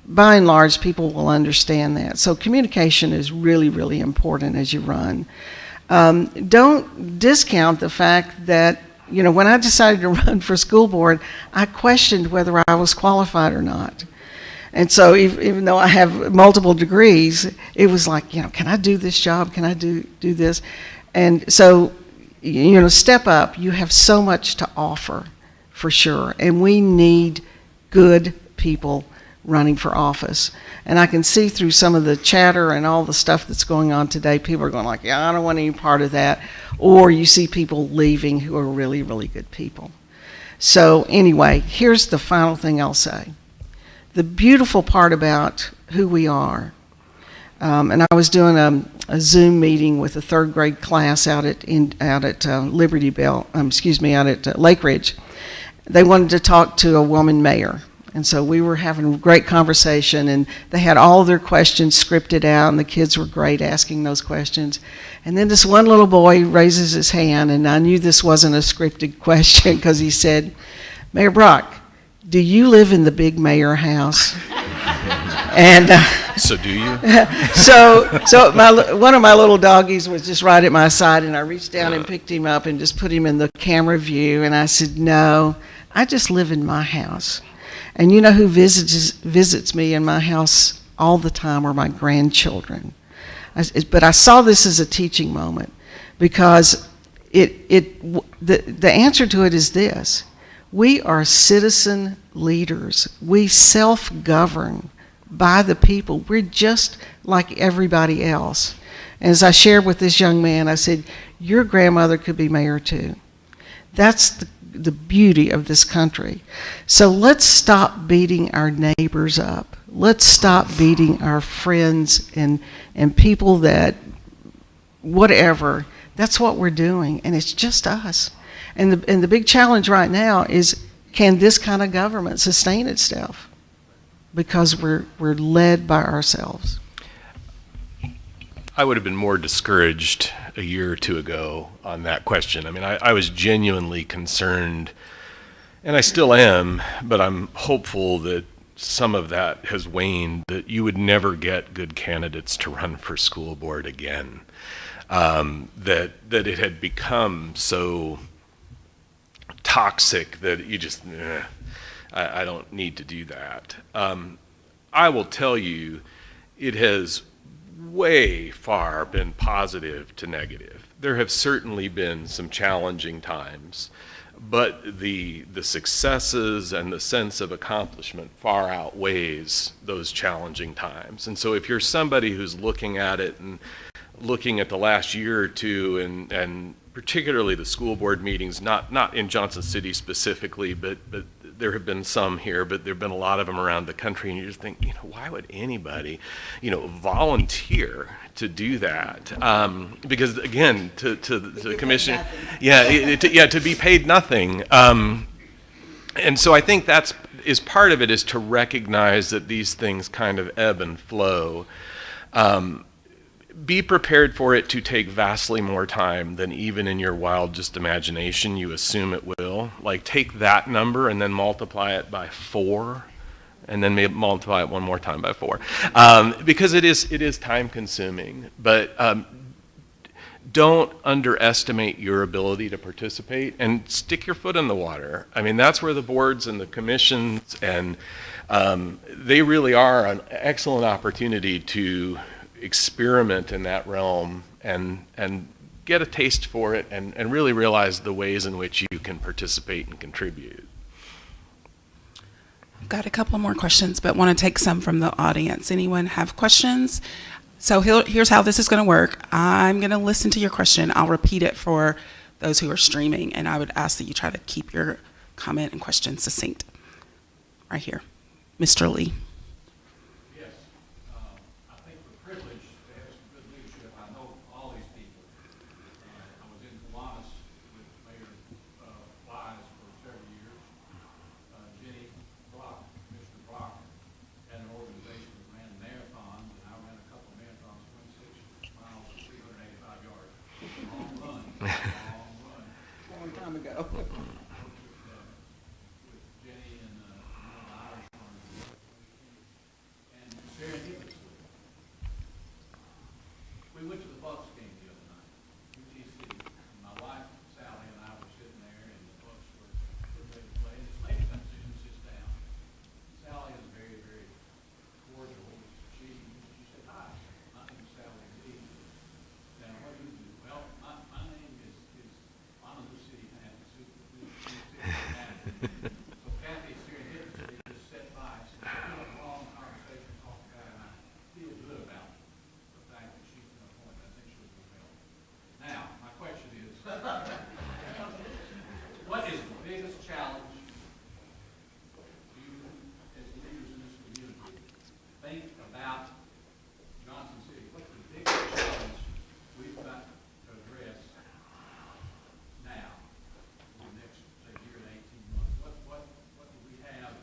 by and large people will understand that. So communication is really, really important as you run. Don't discount the fact that, you know, when I decided to run for school board, I questioned whether I was qualified or not. And so even though I have multiple degrees, it was like, you know, can I do this job? Can I do this? And so, you know, step up. You have so much to offer, for sure. And we need good people running for office. And I can see through some of the chatter and all the stuff that's going on today, people are going like, yeah, I don't want any part of that. Or you see people leaving who are really, really good people. So anyway, here's the final thing I'll say. The beautiful part about who we are, and I was doing a Zoom meeting with a third grade class out at Liberty Bell, out at Lake Ridge. They wanted to talk to a woman mayor, and so we were having a great conversation, and they had all their questions scripted out, and the kids were great asking those questions. And then this one little boy raises his hand, and I knew this wasn't a scripted question because he said, "Mayor Brock, do you live in the big mayor house?" And so do you? so one of my little doggies was just right at my side, and I reached down and picked him up and just put him in the camera view, and I said, "No, I just live in my house. And you know who visits me in my house all the time are my grandchildren." But I saw this as a teaching moment, because the answer to it is this. We are citizen leaders. We self-govern by the people. We're just like everybody else. As I shared with this young man, I said, your grandmother could be mayor too. That's the beauty of this country. So let's stop beating our neighbors up. Let's stop beating our friends and people that, whatever. That's what we're doing, and it's just us. And the big challenge right now is, can this kind of government sustain itself? Because we're led by ourselves. I would have been more discouraged a year or two ago on that question. I mean, I was genuinely concerned, and I still am, but I'm hopeful that some of that has waned, that you would never get good candidates to run for school board again. That it had become so toxic that you just, I don't need to do that. I will tell you, it has way far been positive to negative. There have certainly been some challenging times, but the successes and the sense of accomplishment far outweighs those challenging times. And so if you're somebody who's looking at it and looking at the last year or two and particularly the school board meetings, not in Johnson City specifically, but there have been some here, but there have been a lot of them around the country, and you just think, why would anybody, volunteer to do that? Because again, to the commission, to be paid nothing. And so I think that's part of it, is to recognize that these things kind of ebb and flow. Be prepared for it to take vastly more time than even in your wildest imagination you assume it will. Like, take that number and then multiply it by 4, and then maybe multiply it one more time by 4, because it is time consuming. But don't underestimate your ability to participate, and stick your foot in the water. I mean, that's where the boards and the commissions and they really are an excellent opportunity to experiment in that realm and get a taste for it, and really realize the ways in which you can participate and contribute. I've got a couple more questions, but want to take some from the audience. Anyone have questions? So here's how this is going to work. I'm going to listen to your question. I'll repeat it for those who are streaming, and I would ask that you try to keep your comment and question succinct. Right here. Mr. Lee. Long time ago. We went to the Bucks game the other night, UTC. My wife, Sally, and I were sitting there, and the Bucks were getting ready to play, and this lady comes in and sits down. Sally is very, very cordial. She said, "Hi, my name is Sally Lee. Now, what do you do?" "Well, my name is I'm the city manager." So Kathy serendipitously just sat by and said, "We had a long conversation, talking about it, and I feel good about the fact that she's been appointed. I think she'll do well." Now, my question is, what is the biggest challenge you, as leaders in this community, think about Johnson City? What's the biggest challenge we've got to address now, in the next, say, year and 18 months? What do we have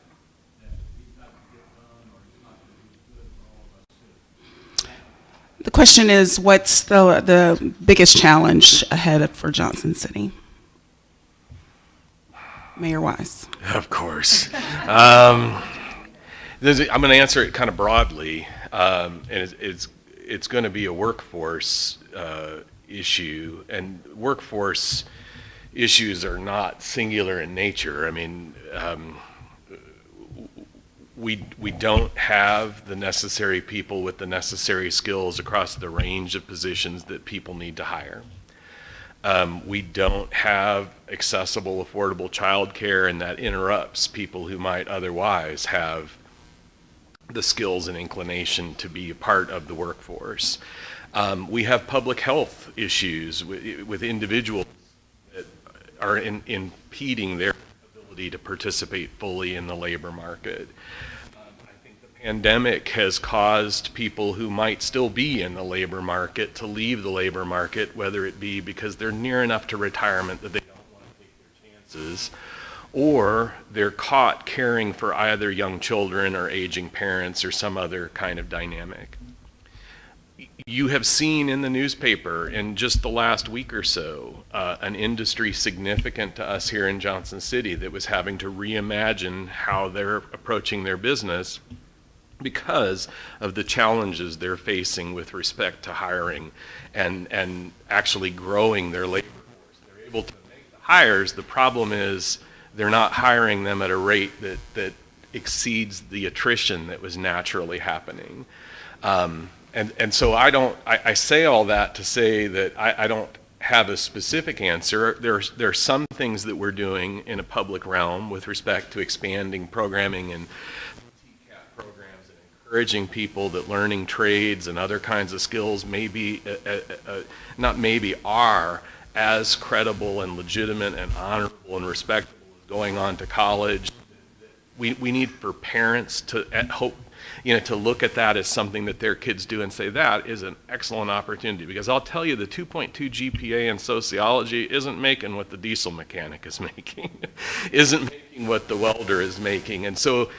that we've got to get done, or it's not going to be good for all of us citizens? The question is, what's the biggest challenge ahead for Johnson City? Mayor Wise. Of course. I'm going to answer it kind of broadly, and it's going to be a workforce issue, and workforce issues are not singular in nature. I mean, we don't have the necessary people with the necessary skills across the range of positions that people need to hire. We don't have accessible, affordable childcare, and that interrupts people who might otherwise have the skills and inclination to be a part of the workforce. We have public health issues with individuals that are impeding their ability to participate fully in the labor market. I think the pandemic has caused people who might still be in the labor market to leave the labor market, whether it be because they're near enough to retirement that they don't want to take their chances, or they're caught caring for either young children or aging parents or some other kind of dynamic. You have seen in the newspaper in just the last week or so an industry significant to us here in Johnson City that was having to reimagine how they're approaching their business because of the challenges they're facing with respect to hiring and actually growing their labor force. They're able to make the hires. The problem is they're not hiring them at a rate that exceeds the attrition that was naturally happening. And so I say all that to say that I don't have a specific answer. There are some things that we're doing in a public realm with respect to expanding programming and TCAP programs and encouraging people that learning trades and other kinds of skills are as credible and legitimate and honorable and respectable as going on to college. We need for parents to hope, to look at that as something that their kids do and say that is an excellent opportunity. Because I'll tell you, the 2.2 GPA in sociology isn't making what the diesel mechanic is making, isn't making what the welder is making. And so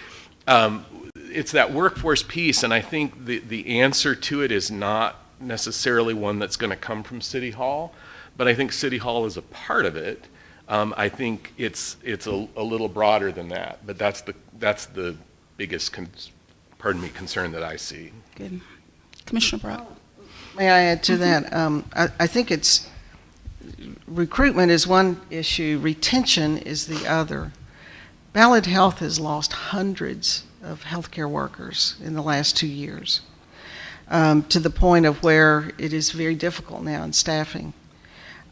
it's that workforce piece, and I think the answer to it is not necessarily one that's going to come from City Hall, but I think City Hall is a part of it. I think it's a little broader than that, but that's the biggest concern that I see. Good. Commissioner Brock? May I add to that? I think recruitment is one issue, retention is the other. Ballard Health has lost hundreds of healthcare workers in the last 2 years, to the point of where it is very difficult now in staffing.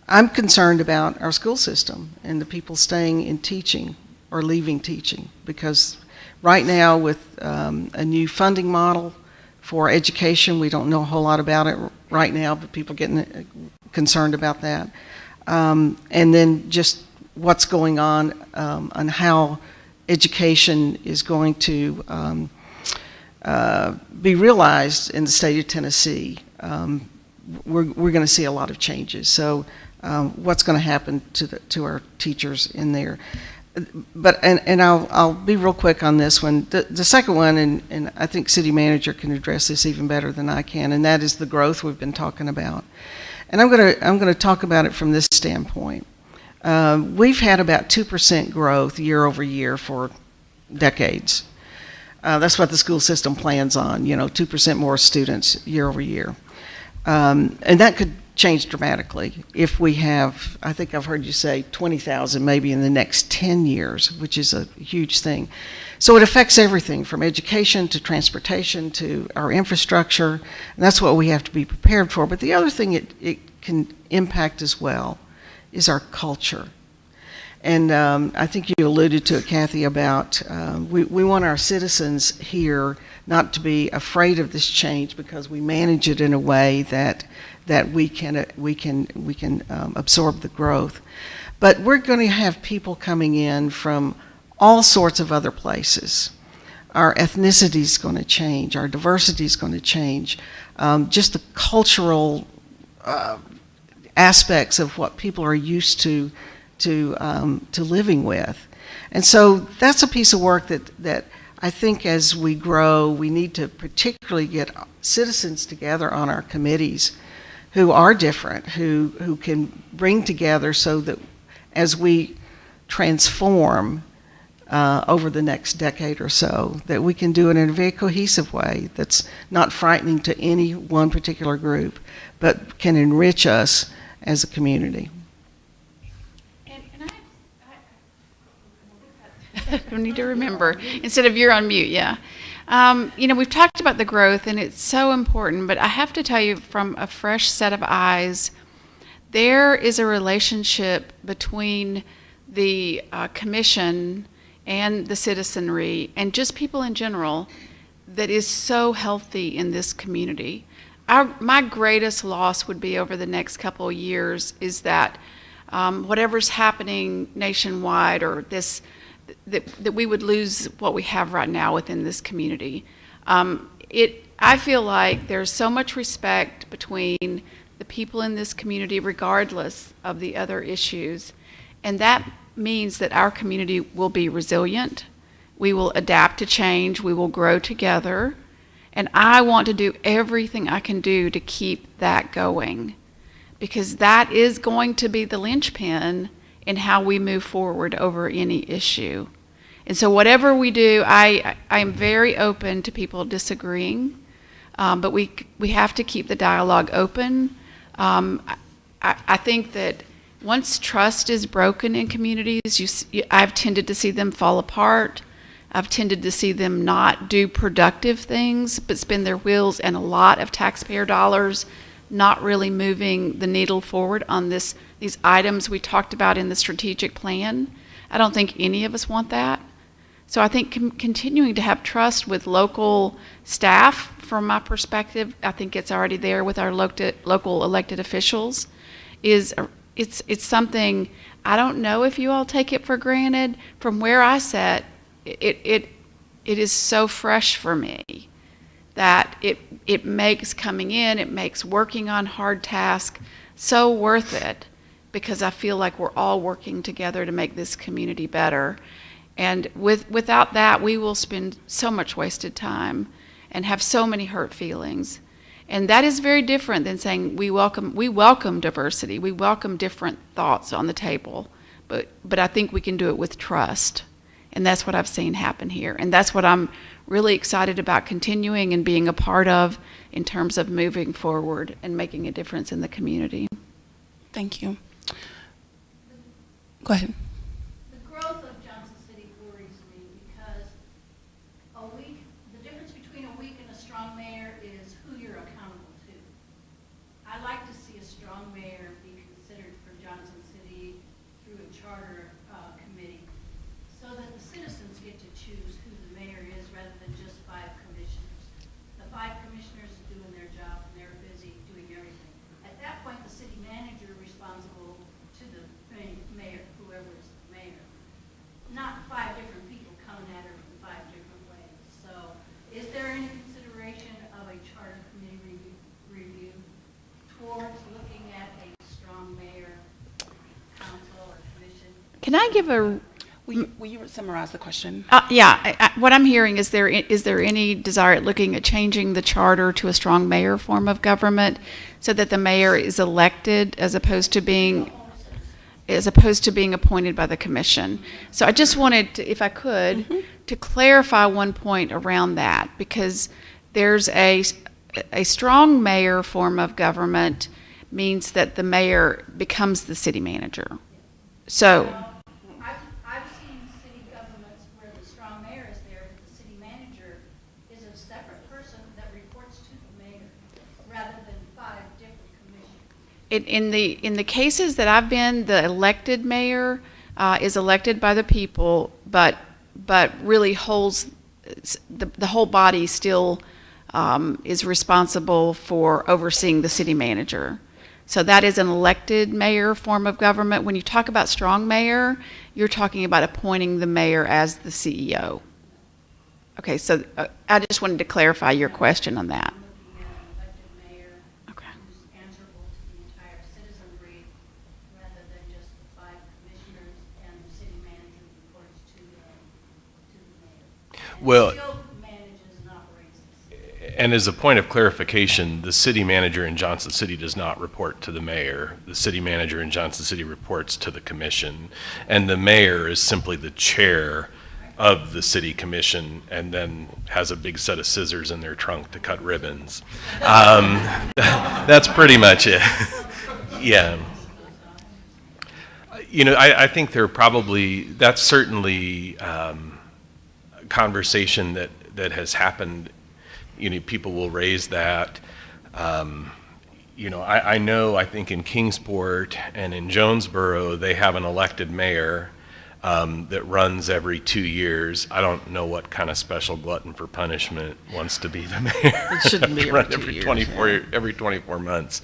I'm concerned about our school system and the people staying in teaching or leaving teaching, because right now with a new funding model for education, we don't know a whole lot about it right now, but people are getting concerned about that. And then just what's going on how education is going to be realized in the state of Tennessee. We're going to see a lot of changes. So what's going to happen to our teachers in there? But and I'll be real quick on this one. The second one, and I think City Manager can address this even better than I can, and that is the growth we've been talking about. And I'm going to talk about it from this standpoint. We've had about 2% growth year over year for decades. That's what the school system plans on, 2% more students year over year. And that could change dramatically if we have, I think I've heard you say 20,000 maybe in the next 10 years, which is a huge thing. So it affects everything from education to transportation to our infrastructure, and that's what we have to be prepared for. But the other thing it can impact as well is our culture. And I think you alluded to it, Kathy, about we want our citizens here not to be afraid of this change because we manage it in a way that we can absorb the growth. But we're going to have people coming in from all sorts of other places. Our ethnicity is going to change. Our diversity is going to change. Just the cultural aspects of what people are used to living with. And so that's a piece of work that I think as we grow, we need to particularly get citizens together on our committees who are different, who can bring together so that as we transform over the next decade or so, that we can do it in a very cohesive way that's not frightening to any one particular group, but can enrich us as a community. I need to remember, instead of you're on mute, yeah. We've talked about the growth, and it's so important, but I have to tell you from a fresh set of eyes, there is a relationship between the commission and the citizenry, and just people in general, that is so healthy in this community. My greatest loss would be over the next couple of years is that whatever's happening nationwide or that we would lose what we have right now within this community. I feel like there's so much respect between the people in this community regardless of the other issues, and that means that our community will be resilient, we will adapt to change, we will grow together, and I want to do everything I can do to keep that going, because that is going to be the linchpin in how we move forward over any issue. And so whatever we do, I am very open to people disagreeing, but we have to keep the dialogue open. I think that once trust is broken in communities, I've tended to see them fall apart. I've tended to see them not do productive things, but spin their wheels and a lot of taxpayer dollars not really moving the needle forward on these items we talked about in the strategic plan. I don't think any of us want that. So I think continuing to have trust with local staff, from my perspective, I think it's already there with our local elected officials, is it's something, I don't know if you all take it for granted. From where I sit, it is so fresh for me that it makes coming in, it makes working on hard tasks so worth it, because I feel like we're all working together to make this community better. And without that, we will spend so much wasted time and have so many hurt feelings. And that is very different than saying we welcome diversity, we welcome different thoughts on the table, but I think we can do it with trust. And that's what I've seen happen here. And that's what I'm really excited about continuing and being a part of in terms of moving forward and making a difference in the community. Thank you. Go ahead. The growth of Johnson City worries me because the difference between a weak and a strong mayor is who you're accountable to. I like to see a strong mayor be considered for Johnson City through a charter committee so that the citizens get to choose who the mayor is rather than just 5 commissioners. The 5 commissioners are doing their job and they're busy doing everything. At that point, the city manager is responsible to the mayor, whoever is the mayor, not 5 different people coming at her in 5 different ways. So is there any consideration of a charter committee review towards looking at a strong mayor, council, or commission? Can I give a Will you summarize the question? what I'm hearing is there any desire at looking at changing the charter to a strong mayor form of government so that the mayor is elected as opposed to being appointed by the commission? So I just wanted to, if I could, to clarify one point around that, because there's a strong mayor form of government means that the mayor becomes the city manager. So I've seen city governments where the strong mayor is there, but the city manager is a separate person that reports to the mayor rather than 5 different commissioners. in the cases that I've been, the elected mayor is elected by the people, but really holds the whole body still is responsible for overseeing the city manager. So that is an elected mayor form of government. When you talk about strong mayor, you're talking about appointing the mayor as the CEO. Okay, so I just wanted to clarify your question on that. Looking at an elected mayor Okay. who's answerable to the entire citizenry rather than just the 5 commissioners, and the city manager reports to the mayor. And Well- still manages and operates the city. And as a point of clarification, the city manager in Johnson City does not report to the mayor. The city manager in Johnson City reports to the commission. And the mayor is simply the chair of the city commission and then has a big set of scissors in their trunk to cut ribbons. That's pretty much it. Yeah. You know, I think that's certainly a conversation that has happened. You know, people will raise that. You know, I think in Kingsport and in Jonesboro, they have an elected mayor that runs every 2 years. I don't know what kind of special glutton for punishment wants to be the mayor. It shouldn't be Run every 2 years. 24 months.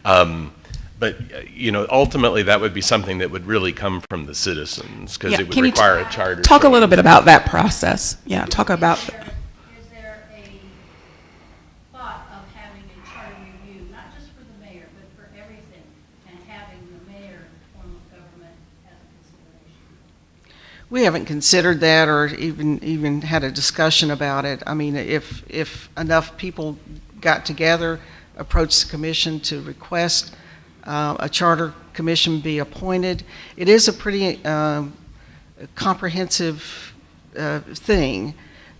But, you know, ultimately, that would be something that would really come from the citizens, because Yeah, it would can you require a charter. Talk a change. little bit about that process. Yeah, talk about. Is there a thought of having a charter review, not just for the mayor, but for everything, and having the mayor form of government as a consideration? We haven't considered that or even had a discussion about it. I mean, if enough people got together, approached the commission to request a charter commission be appointed, it is a pretty comprehensive thing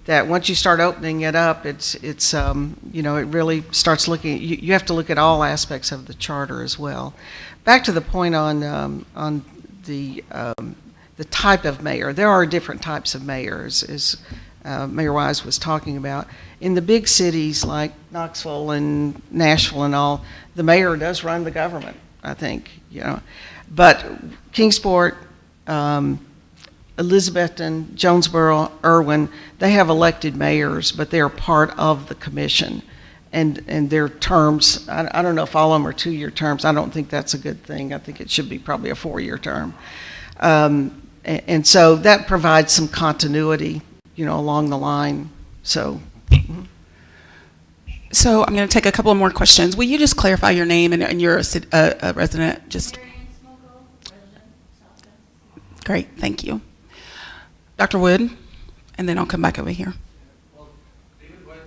that once you start opening it up, it's you know, it really starts looking, you have to look at all aspects of the charter as well. Back to the point on the type of mayor. There are different types of mayors, as Mayor Wise was talking about. In the big cities like Knoxville and Nashville and all, the mayor does run the government, I think, you know. But Kingsport, Elizabethton, Jonesboro, Irwin, they have elected mayors, but they're part of the commission. and their terms, I don't know if all of them are 2-year terms. I don't think that's a good thing. I think it should be probably a 4-year term. And so that provides some continuity, along the line. So I'm going to take a couple of more questions. Will you just clarify your name and you're a resident? Just great, thank you. Dr. Wood, and then I'll come back over here. Well, David Wood,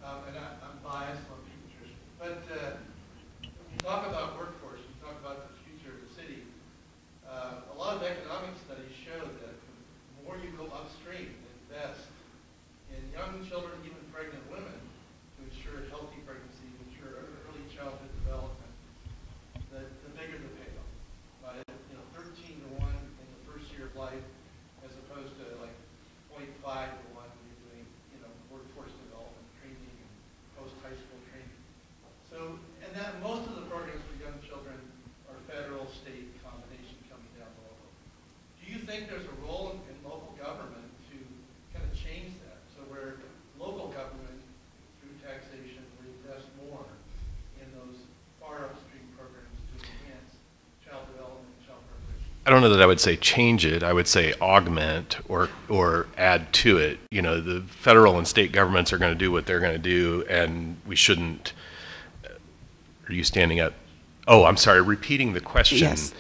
and I'm biased on nutrition, but when you talk about workforce, you talk about the future of the city. A lot of economic studies show that the more you go upstream and invest in young children, even pregnant women, to ensure healthy pregnancy, to ensure early childhood development, the bigger the payoff. By 13 to 1 in the first year of life, as opposed to like 0.5 to 1 when you're doing workforce development training and post-high school training. So, and that most of the programs for young children are federal, state combination coming down local. Do you think there's a role in local government to kind of change that? So where local government, through taxation, will invest more in those far upstream programs to enhance child development and child preparation? I don't know that I would say change it. I would say augment or add to it. The federal and state governments are going to do what they're going to do, and we shouldn't. Are you standing up? Oh, I'm sorry. Repeating the question. Yes.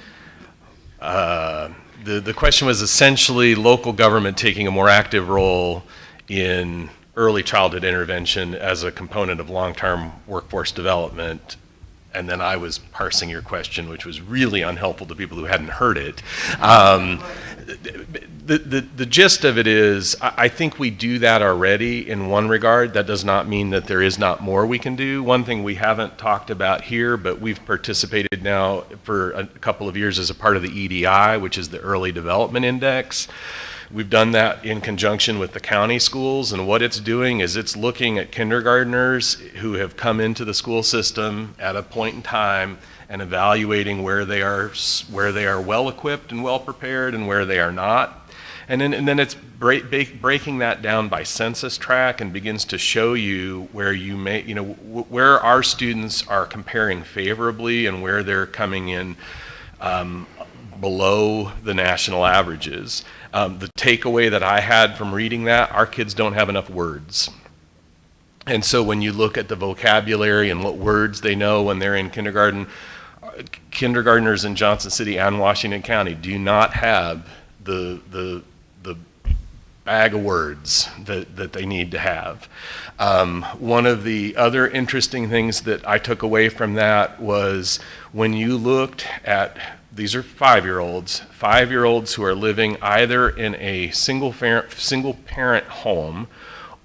The question was essentially local government taking a more active role in early childhood intervention as a component of long-term workforce development. And then I was parsing your question, which was really unhelpful to people who hadn't heard it. The gist of it is, I think we do that already in one regard. That does not mean that there is not more we can do. One thing we haven't talked about here, but we've participated now for a couple of years as a part of the EDI, which is the Early Development Index. We've done that in conjunction with the county schools, and what it's doing is it's looking at kindergartners who have come into the school system at a point in time and evaluating where they are well equipped and well prepared and where they are not. And then it's breaking that down by census tract and begins to show you where where our students are comparing favorably and where they're coming in below the national averages. The takeaway that I had from reading that, our kids don't have enough words. And so when you look at the vocabulary and what words they know when they're in kindergarten, kindergartners in Johnson City and Washington County do not have the bag of words that they need to have. One of the other interesting things that I took away from that was when you looked at, these are 5-year-olds who are living either in a single parent home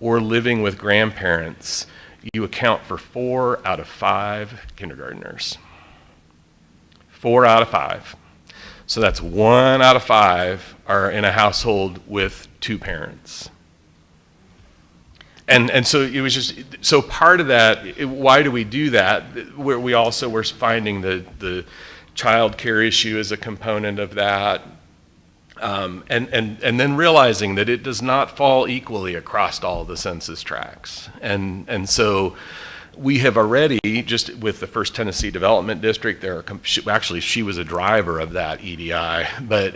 or living with grandparents, you account for 4 out of 5 kindergartners. 4 out of 5. So that's 1 out of 5 are in a household with 2 parents. And so it was just, so part of that, why do we do that? We also were finding the child care issue as a component of that. And then realizing that it does not fall equally across all the census tracts. And so we have already, just with the First Tennessee Development District, she was a driver of that EDI, but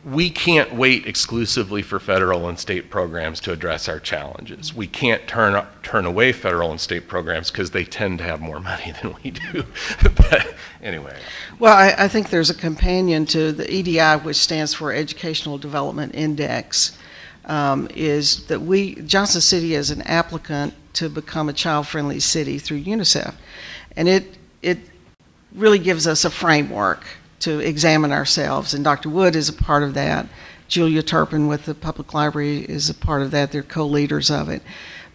we can't wait exclusively for federal and state programs to address our challenges. We can't turn away federal and state programs because they tend to have more money than we do. But anyway. Well, I think there's a companion to the EDI, which stands for Educational Development Index, is that Johnson City is an applicant to become a child-friendly city through UNICEF. And it really gives us a framework to examine ourselves, and Dr. Wood is a part of that. Julia Turpin with the Public Library is a part of that. They're co-leaders of it.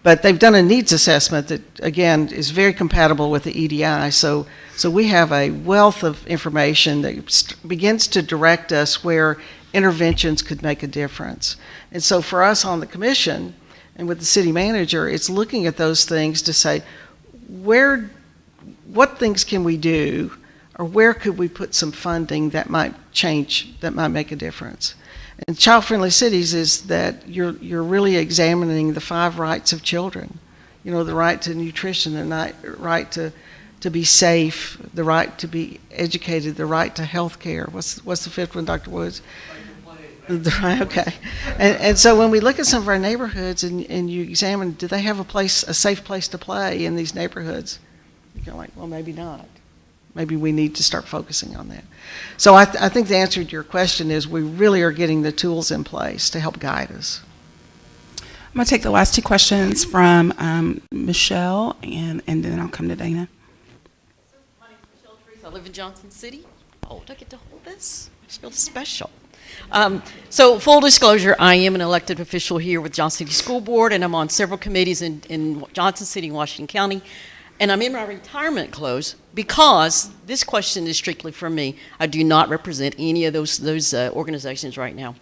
But they've done a needs assessment that, again, is very compatible with the EDI. So we have a wealth of information that begins to direct us where interventions could make a difference. And so for us on the commission and with the city manager, it's looking at those things to say, what things can we do, or where could we put some funding that might change, that might make a difference? And child-friendly cities is that you're really examining the 5 rights of children. You know, the right to nutrition, the right to be safe, the right to be educated, the right to health care. What's the 5th one, Dr. Woods? Okay. And so when we look at some of our neighborhoods and you examine, do they have a safe place to play in these neighborhoods? You're like, well, maybe not. Maybe we need to start focusing on that. So I think the answer to your question is we really are getting the tools in place to help guide us. I'm going to take the last 2 questions from Michelle, and then I'll come to Dana. My name is Michelle Teresa. I live in Johnson City. Oh, do I get to hold this? I just feel special. So full disclosure, I am an elected official here with Johnson City School Board, and I'm on several committees in Johnson City and Washington County. And I'm in my retirement clothes because this question is strictly for me. I do not represent any of those organizations right now.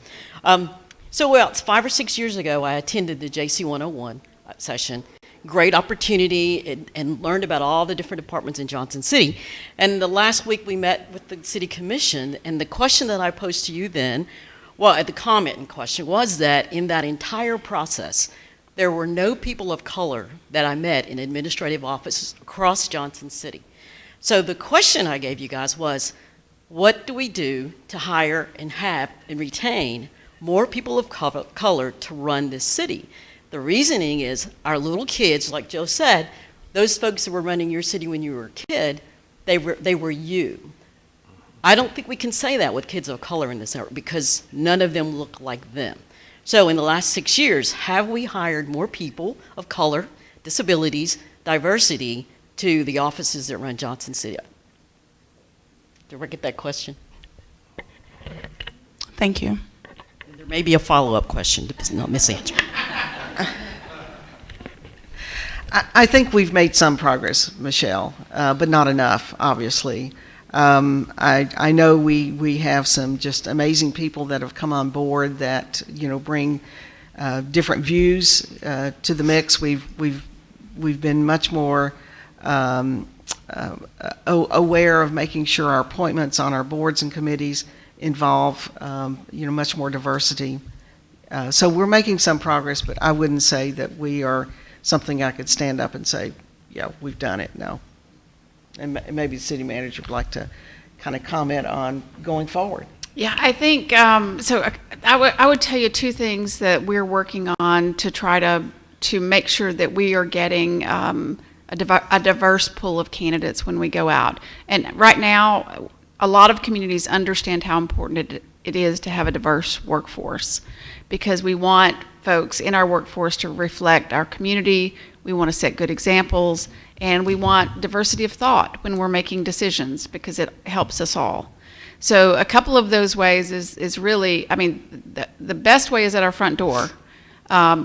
So it's 5 or 6 years ago, I attended the JC 101 session. Great opportunity and learned about all the different departments in Johnson City. And the last week we met with the City Commission, and the question that I posed to you then, the comment in question was that in that entire process, there were no people of color that I met in administrative offices across Johnson City. So the question I gave you guys was, what do we do to hire and have and retain more people of color to run this city? The reasoning is our little kids, like Joe said, those folks that were running your city when you were a kid, they were you. I don't think we can say that with kids of color in this area because none of them look like them. So in the last 6 years, have we hired more people of color, disabilities, diversity to the offices that run Johnson City? Did I get that question? Thank you. And there may be a follow-up question, it's not misanswered. I think we've made some progress, Michelle, but not enough, obviously. I know we have some just amazing people that have come on board that bring different views to the mix. We've been much more aware of making sure our appointments on our boards and committees involve much more diversity. So we're making some progress, but I wouldn't say that we are something I could stand up and say, yeah, we've done it. No. And maybe the city manager would like to kind of comment on going forward. Yeah, I think, I would tell you 2 things that we're working on to try to make sure that we are getting a diverse pool of candidates when we go out. And right now, a lot of communities understand how important it is to have a diverse workforce because we want folks in our workforce to reflect our community, we want to set good examples, and we want diversity of thought when we're making decisions because it helps us all. So a couple of those ways is really, the best way is at our front door.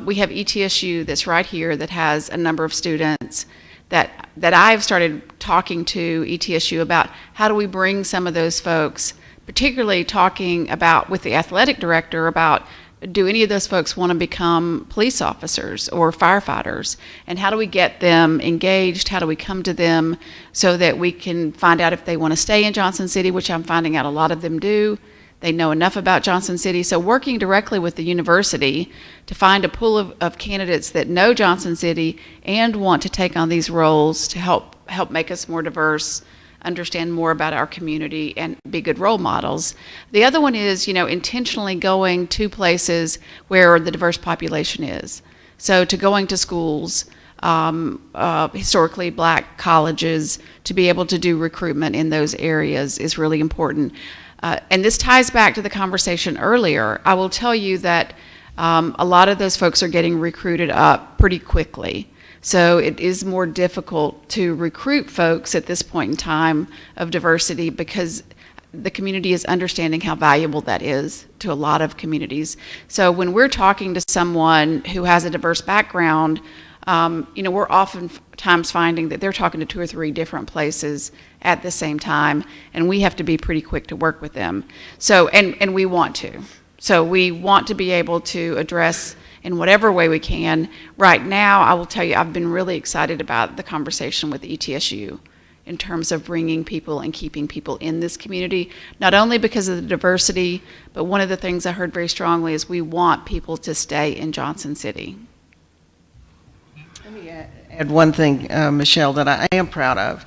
We have ETSU that's right here that has a number of students that I've started talking to ETSU about how do we bring some of those folks, particularly talking about with the athletic director about do any of those folks want to become police officers or firefighters? And how do we get them engaged? How do we come to them so that we can find out if they want to stay in Johnson City, which I'm finding out a lot of them do. They know enough about Johnson City. So working directly with the university to find a pool of candidates that know Johnson City and want to take on these roles to help make us more diverse, understand more about our community, and be good role models. The other one is, intentionally going to places where the diverse population is. So to going to schools, historically black colleges, to be able to do recruitment in those areas is really important. And this ties back to the conversation earlier. I will tell you that a lot of those folks are getting recruited up pretty quickly. So it is more difficult to recruit folks at this point in time of diversity because the community is understanding how valuable that is to a lot of communities. So when we're talking to someone who has a diverse background, we're oftentimes finding that they're talking to 2 or 3 different places at the same time, and we have to be pretty quick to work with them. So, and we want to. So we want to be able to address in whatever way we can. Right now, I will tell you, I've been really excited about the conversation with ETSU in terms of bringing people and keeping people in this community, not only because of the diversity, but one of the things I heard very strongly is we want people to stay in Johnson City. Let me add one thing, Michelle, that I am proud of,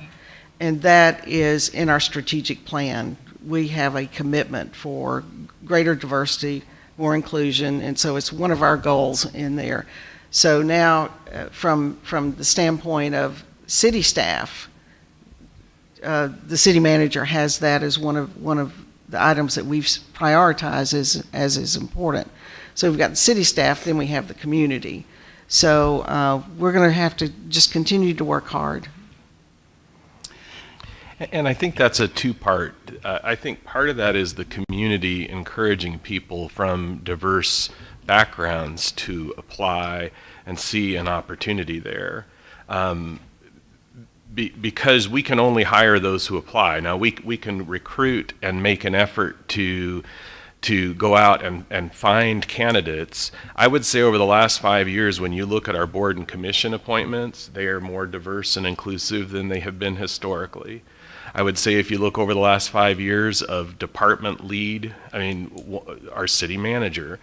and that is in our strategic plan, we have a commitment for greater diversity, more inclusion, and so it's one of our goals in there. So now, from the standpoint of city staff, the city manager has that as one of the items that we've prioritized as is important. So we've got the city staff, then we have the community. So we're going to have to just continue to work hard. And I think that's a two-part. I think part of that is the community encouraging people from diverse backgrounds to apply and see an opportunity there. Because we can only hire those who apply. Now, we can recruit and make an effort to go out and find candidates. I would say over the last 5 years, when you look at our board and commission appointments, they are more diverse and inclusive than they have been historically. I would say if you look over the last 5 years of department lead, I mean, our city manager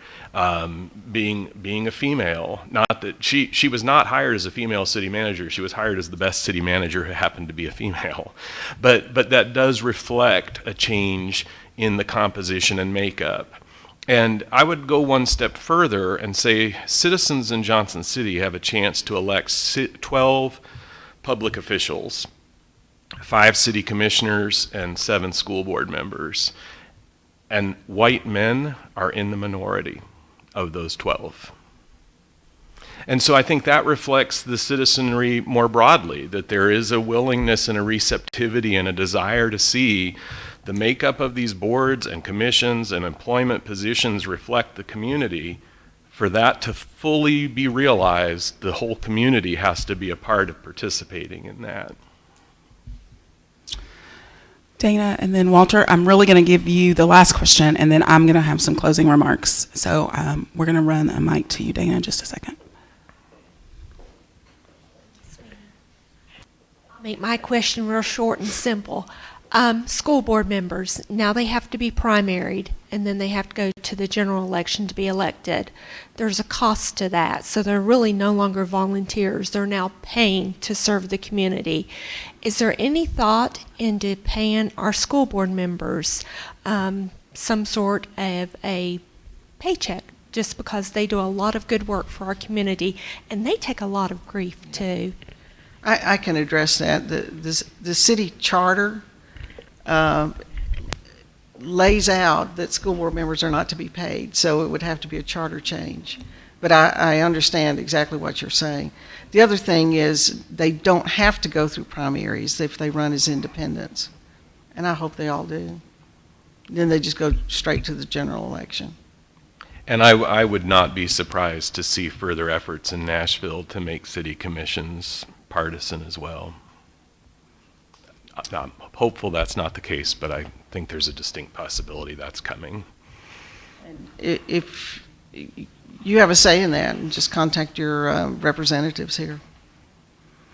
being a female, not that she was not hired as a female city manager, she was hired as the best city manager who happened to be a female. But that does reflect a change in the composition and makeup. And I would go one step further and say citizens in Johnson City have a chance to elect 12 public officials, 5 city commissioners, and 7 school board members. And white men are in the minority of those 12. And so I think that reflects the citizenry more broadly, that there is a willingness and a receptivity and a desire to see the makeup of these boards and commissions and employment positions reflect the community. For that to fully be realized, the whole community has to be a part of participating in that. Dana, and then Walter, I'm really going to give you the last question, and then I'm going to have some closing remarks. So we're going to run a mic to you, Dana, in just a second. I'll make my question real short and simple. School board members, now they have to be primaried, and then they have to go to the general election to be elected. There's a cost to that, so they're really no longer volunteers. They're now paying to serve the community. Is there any thought into paying our school board members some sort of a paycheck, just because they do a lot of good work for our community, and they take a lot of grief too? I can address that. The city charter lays out that school board members are not to be paid, so it would have to be a charter change. But I understand exactly what you're saying. The other thing is they don't have to go through primaries if they run as independents, and I hope they all do. Then they just go straight to the general election. And I would not be surprised to see further efforts in Nashville to make city commissions partisan as well. I'm hopeful that's not the case, but I think there's a distinct possibility that's coming. If you have a say in that, just contact your representatives here,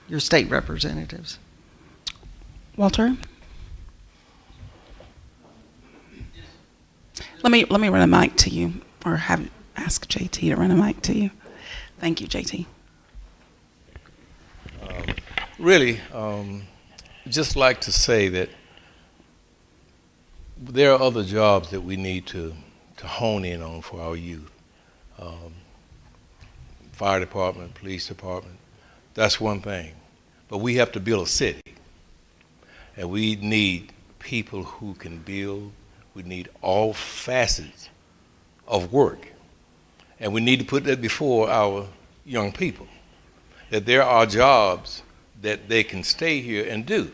your state representatives. Walter? Let me run a mic to you, or ask JT to run a mic to you. Thank you, JT. Really, just like to say that there are other jobs that we need to hone in on for our youth. Fire department, police department, that's one thing. But we have to build a city. And we need people who can build. We need all facets of work. And we need to put that before our young people, that there are jobs that they can stay here and do.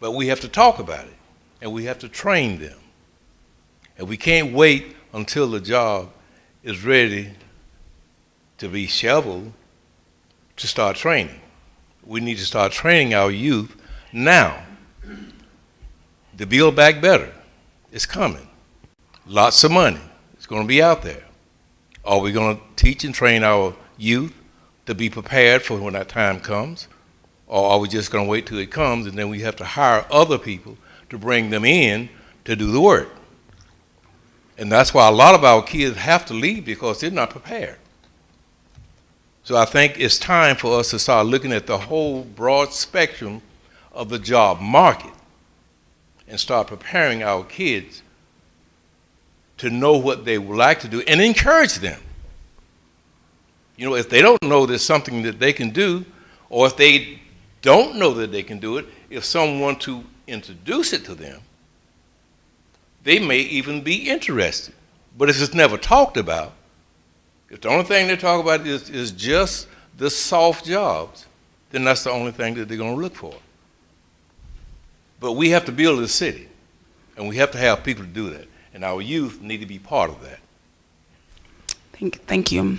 But we have to talk about it, and we have to train them. And we can't wait until the job is ready to be shoveled to start training. We need to start training our youth now. The Build Back Better is coming. Lots of money. It's going to be out there. Are we going to teach and train our youth to be prepared for when that time comes? Or are we just going to wait till it comes and then we have to hire other people to bring them in to do the work? And that's why a lot of our kids have to leave because they're not prepared. So I think it's time for us to start looking at the whole broad spectrum of the job market and start preparing our kids to know what they would like to do and encourage them. You know, if they don't know there's something that they can do, or if they don't know that they can do it, if someone to introduce it to them, they may even be interested. But if it's never talked about, if the only thing they talk about is just the soft jobs, then that's the only thing that they're going to look for. But we have to build a city, and we have to have people to do that. And our youth need to be part of that. Thank you.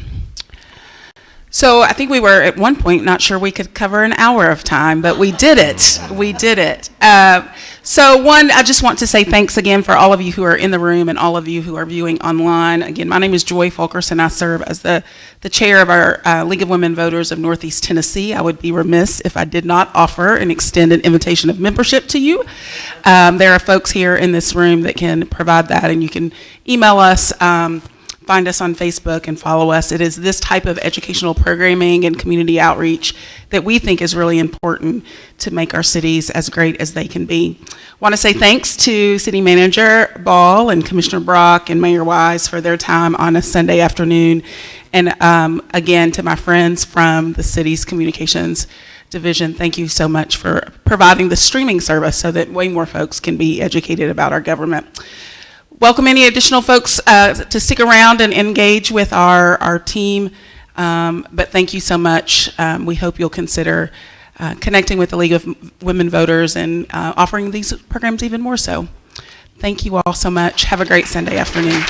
So I think we were at one point not sure we could cover an hour of time, but we did it. We did it. So one, I just want to say thanks again for all of you who are in the room and all of you who are viewing online. Again, my name is Joy Fulkerson. I serve as the chair of our League of Women Voters of Northeast Tennessee. I would be remiss if I did not offer and extend an invitation of membership to you. There are folks here in this room that can provide that, and you can email us. Find us on Facebook and follow us. It is this type of educational programming and community outreach that we think is really important to make our cities as great as they can be. I want to say thanks to City Manager Ball and Commissioner Brock and Mayor Wise for their time on a Sunday afternoon. And again, to my friends from the city's communications division, thank you so much for providing the streaming service so that way more folks can be educated about our government. Welcome any additional folks to stick around and engage with our team, but thank you so much. We hope you'll consider connecting with the League of Women Voters and offering these programs even more so. Thank you all so much. Have a great Sunday afternoon.